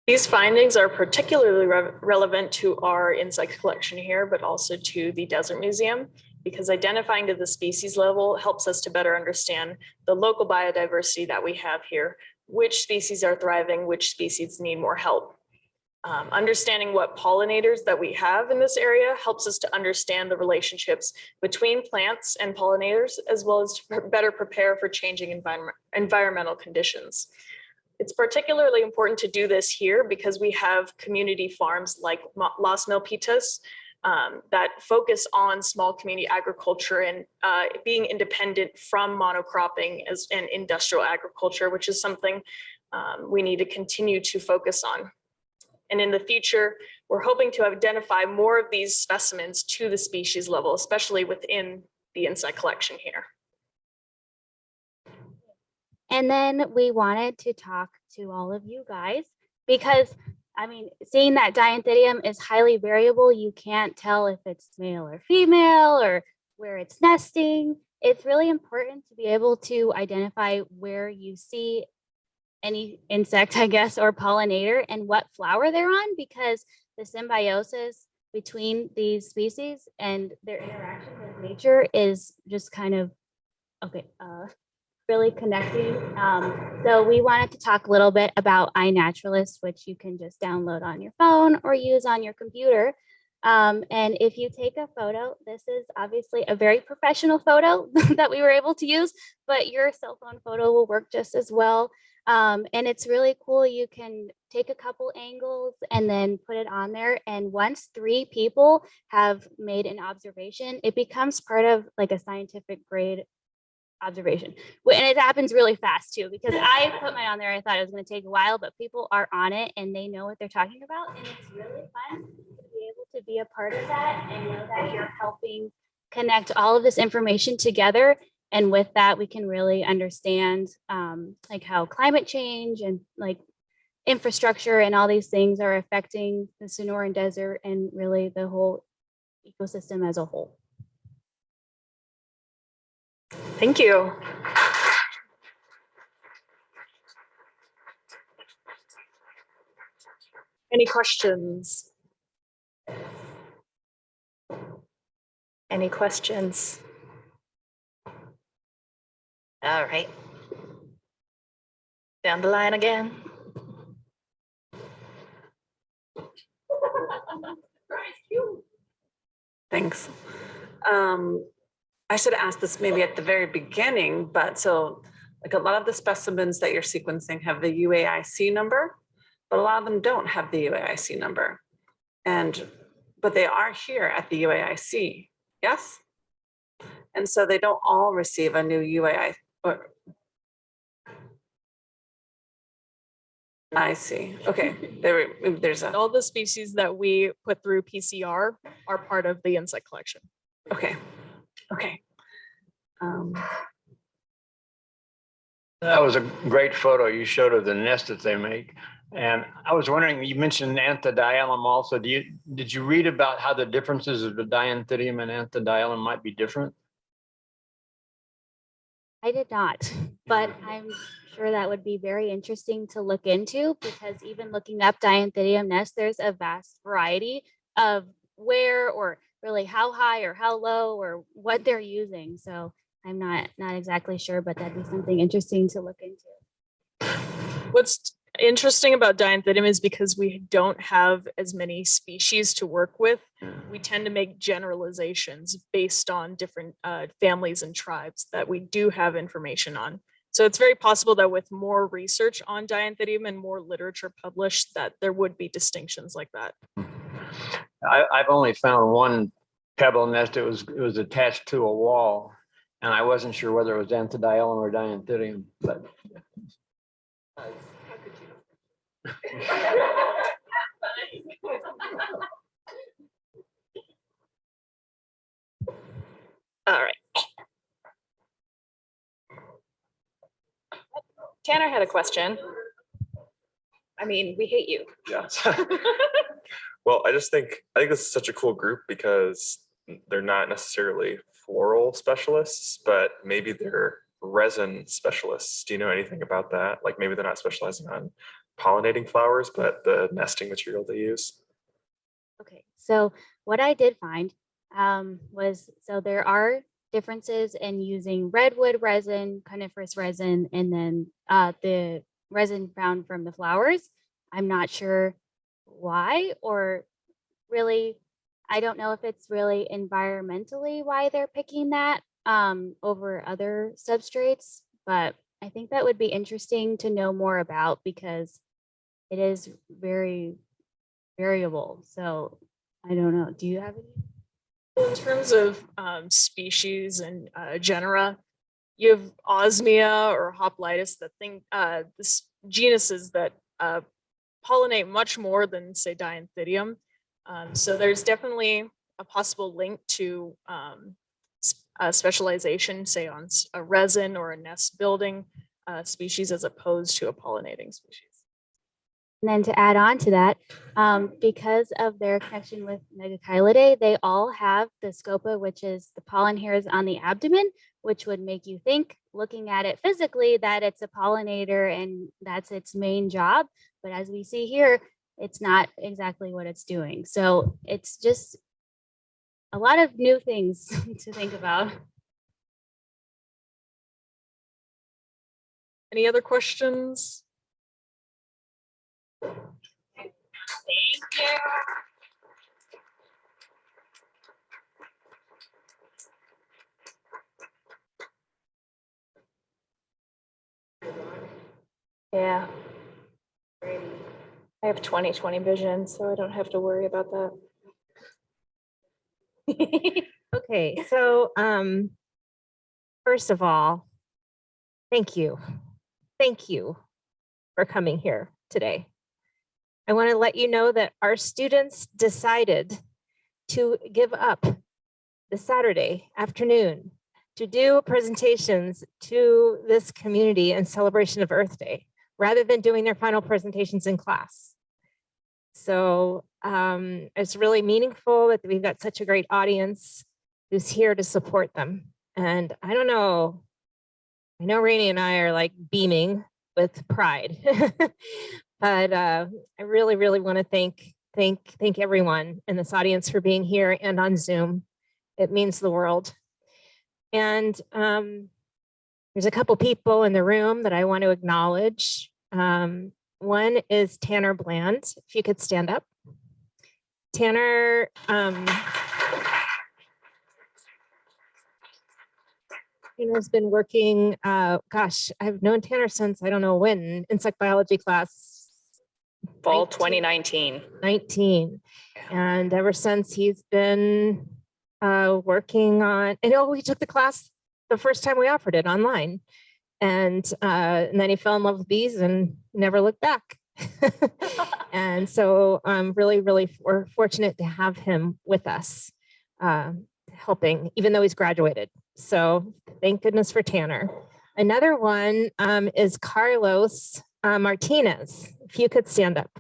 These findings are particularly relevant to our insect collection here, but also to the Desert Museum, because identifying to the species level helps us to better understand the local biodiversity that we have here, which species are thriving, which species need more help. Understanding what pollinators that we have in this area helps us to understand the relationships between plants and pollinators, as well as to better prepare for changing environmental conditions. It's particularly important to do this here because we have community farms like Las Milpitas that focus on small community agriculture and being independent from monocropping and industrial agriculture, which is something we need to continue to focus on. And in the future, we're hoping to identify more of these specimens to the species level, especially within the insect collection here. And then we wanted to talk to all of you guys because, I mean, seeing that Dianthidium is highly variable, you can't tell if it's male or female or where it's nesting. It's really important to be able to identify where you see any insect, I guess, or pollinator and what flower they're on, because the symbiosis between these species and their interaction with nature is just kind of, really connecting. So we wanted to talk a little bit about iNaturalist, which you can just download on your phone or use on your computer. And if you take a photo, this is obviously a very professional photo that we were able to use, but your cell phone photo will work just as well. And it's really cool. You can take a couple angles and then put it on there. And once 3 people have made an observation, it becomes part of like a scientific grade observation. And it happens really fast too, because I put mine on there. I thought it was going to take a while, but people are on it and they know what they're talking about. And it's really fun to be able to be a part of that and know that you're helping connect all of this information together. And with that, we can really understand like how climate change and like infrastructure and all these things are affecting the Sonoran Desert and really the whole ecosystem as a whole. Thank you. Any questions? Any questions? All right. Down the line again. Thanks. I should ask this maybe at the very beginning, but so like a lot of the specimens that you're sequencing have the UAIC number, but a lot of them don't have the UAIC number. But they are here at the UAIC, yes? And so they don't all receive a new UAIC. I see. Okay. There's all the species that we put through PCR are part of the insect collection. Okay. Okay. That was a great photo you showed of the nest that they make. And I was wondering, you mentioned Anthodialum also. Did you read about how the differences of the Dianthidium and Anthodialum might be different? I did not, but I'm sure that would be very interesting to look into because even looking up Dianthidium nests, there's a vast variety of where or really how high or how low or what they're using. So I'm not exactly sure, but that'd be something interesting to look into. What's interesting about Dianthidium is because we don't have as many species to work with, we tend to make generalizations based on different families and tribes that we do have information on. So it's very possible that with more research on Dianthidium and more literature published, that there would be distinctions like that. I've only found one pebble nest. It was attached to a wall, and I wasn't sure whether it was Anthodialum or Dianthidium, but. All right. Tanner had a question. I mean, we hate you. Yes. Well, I think this is such a cool group because they're not necessarily floral specialists, but maybe they're resin specialists. Do you know anything about that? Like maybe they're not specializing on pollinating flowers, but the nesting material they use. Okay, so what I did find was, so there are differences in using redwood resin, coniferous resin, and then the resin found from the flowers. I'm not sure why, or really, I don't know if it's really environmentally why they're picking that over other substrates, but I think that would be interesting to know more about because it is very variable. So I don't know. Do you have any? In terms of species and genera, you have Osmia or Hoplites, this genuses that pollinate much more than, say, Dianthidium. So there's definitely a possible link to specialization, say on a resin or a nest building species as opposed to a pollinating species. And then to add on to that, because of their connection with Megachilidae, they all have the scopa, which is the pollen hairs on the abdomen, which would make you think, looking at it physically, that it's a pollinator and that's its main job. But as we see here, it's not exactly what it's doing. So it's just a lot of new things to think about. Any other questions? Thank you. Yeah. I have 20/20 vision, so I don't have to worry about that. Okay, so first of all, thank you. Thank you for coming here today. I want to let you know that our students decided to give up the Saturday afternoon to do presentations to this community in celebration of Earth Day, rather than doing their final presentations in class. So it's really meaningful that we've got such a great audience who's here to support them. And I don't know, I know Rainey and I are like beaming with pride, but I really, really want to thank everyone in this audience for being here and on Zoom. It means the world. And there's a couple people in the room that I want to acknowledge. One is Tanner Bland, if you could stand up. Tanner has been working, gosh, I've known Tanner since I don't know when, insect biology class. Fall 2019. 19. And ever since he's been working on, and he took the class the first time we offered it online. And then he fell in love with bees and never looked back. And so I'm really, really fortunate to have him with us, helping, even though he's graduated. So thank goodness for Tanner. Another one is Carlos Martinez. If you could stand up.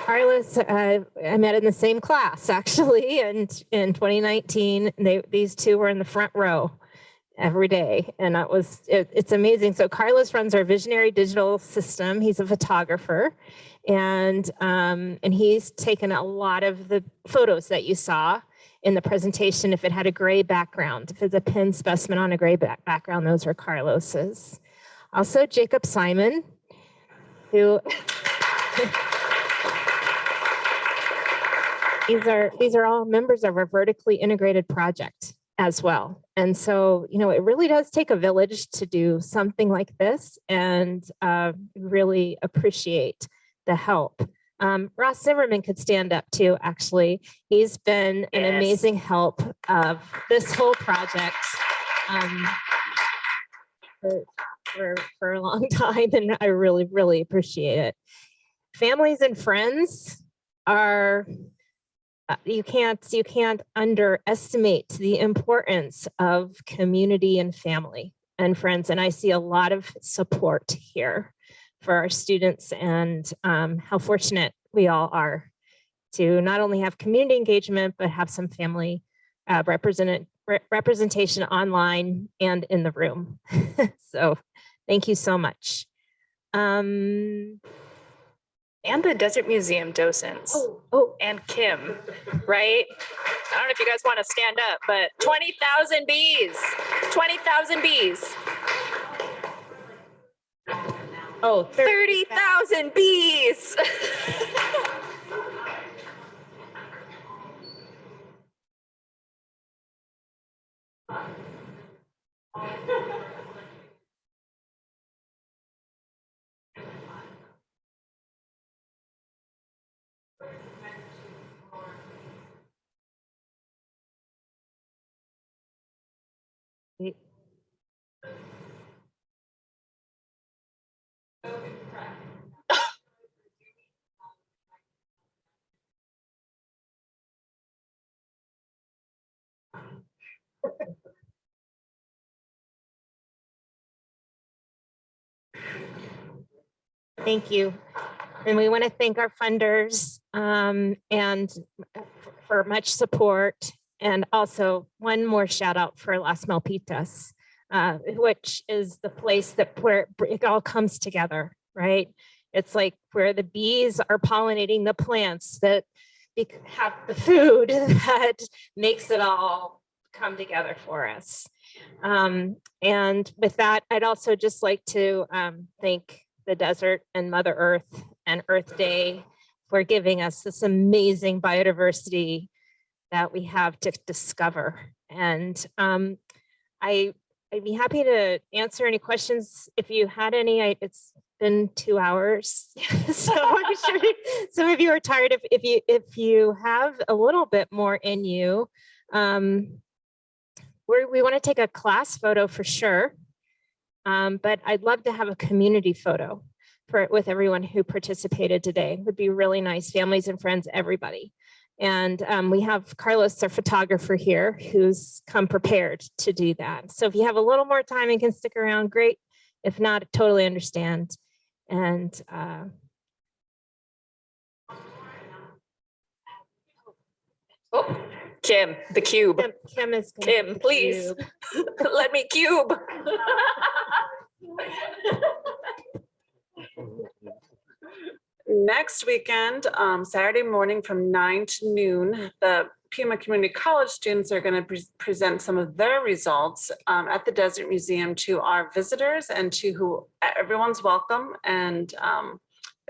Carlos, I met in the same class actually, and in 2019, these two were in the front row every day, and it's amazing. So Carlos runs our visionary digital system. He's a photographer, and he's taken a lot of the photos that you saw in the presentation. If it had a gray background, if it's a pin specimen on a gray background, those are Carlos's. Also, Jacob Simon, who these are all members of our vertically integrated project as well. And so, you know, it really does take a village to do something like this, and really appreciate the help. Ross Zimmerman could stand up too, actually. He's been an amazing help of this whole project for a long time, and I really, really appreciate it. Families and friends are, you can't underestimate the importance of community and family and friends. And I see a lot of support here for our students, and how fortunate we all are to not only have community engagement, but have some family representation online and in the room. So thank you so much. And the Desert Museum docents. And Kim, right? I don't know if you guys want to stand up, but 20,000 bees, 20,000 bees. Oh, 30,000 bees. Thank you. And we want to thank our funders and for much support. And also one more shout out for Las Malpitas, which is the place where it all comes together, right? It's like where the bees are pollinating the plants that have the food that makes it all come together for us. And with that, I'd also just like to thank the desert and Mother Earth and Earth Day for giving us this amazing biodiversity that we have to discover. And I'd be happy to answer any questions if you had any. It's been 2 hours, so I'm sure some of you are tired. If you have a little bit more in you, we want to take a class photo for sure. But I'd love to have a community photo with everyone who participated today. It would be really nice, families and friends, everybody. And we have Carlos, our photographer here, who's come prepared to do that. So if you have a little more time and can stick around, great. If not, totally understand. And Kim, the cube. Kim, please. Let me cube. Next weekend, Saturday morning from 9 to noon, the Pima Community College students are going to present some of their results at the Desert Museum to our visitors and to who everyone's welcome. And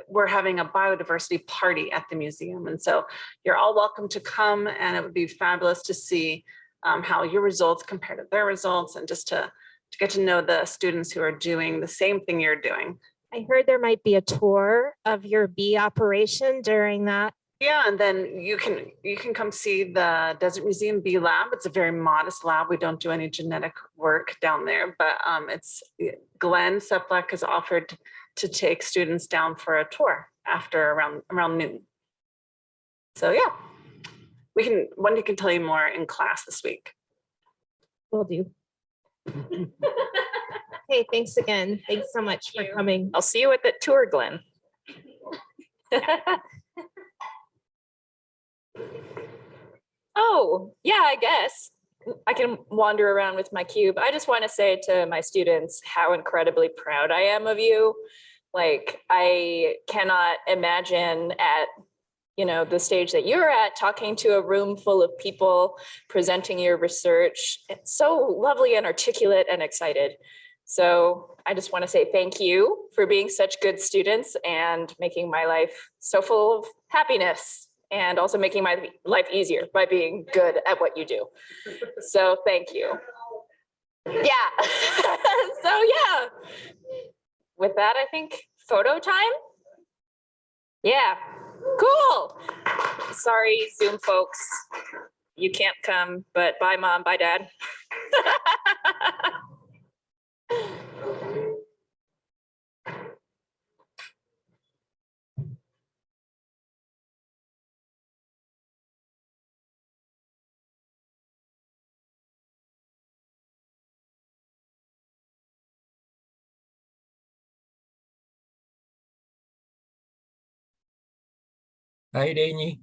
we're having a biodiversity party at the museum. And so you're all welcome to come, and it would be fabulous to see how your results compare to their results, and just to get to know the students who are doing the same thing you're doing. I heard there might be a tour of your bee operation during that. Yeah, and then you can come see the Desert Museum Bee Lab. It's a very modest lab. We don't do any genetic work down there, but it's Glenn Seplak has offered to take students down for a tour after around noon. So yeah, Wendy can tell you more in class this week. Will do. Hey, thanks again. Thanks so much for coming. I'll see you at the tour, Glenn. Oh, yeah, I guess. I can wander around with my cube. I just want to say to my students how incredibly proud I am of you. Like, I cannot imagine at the stage that you're at, talking to a room full of people, presenting your research. It's so lovely and articulate and excited. So I just want to say thank you for being such good students and making my life so full of happiness, and also making my life easier by being good at what you do. So thank you. Yeah. So yeah. With that, I think photo time. Yeah. Cool. Sorry, Zoom folks. You can't come, but bye, Mom. Bye, Dad. Hai Denny.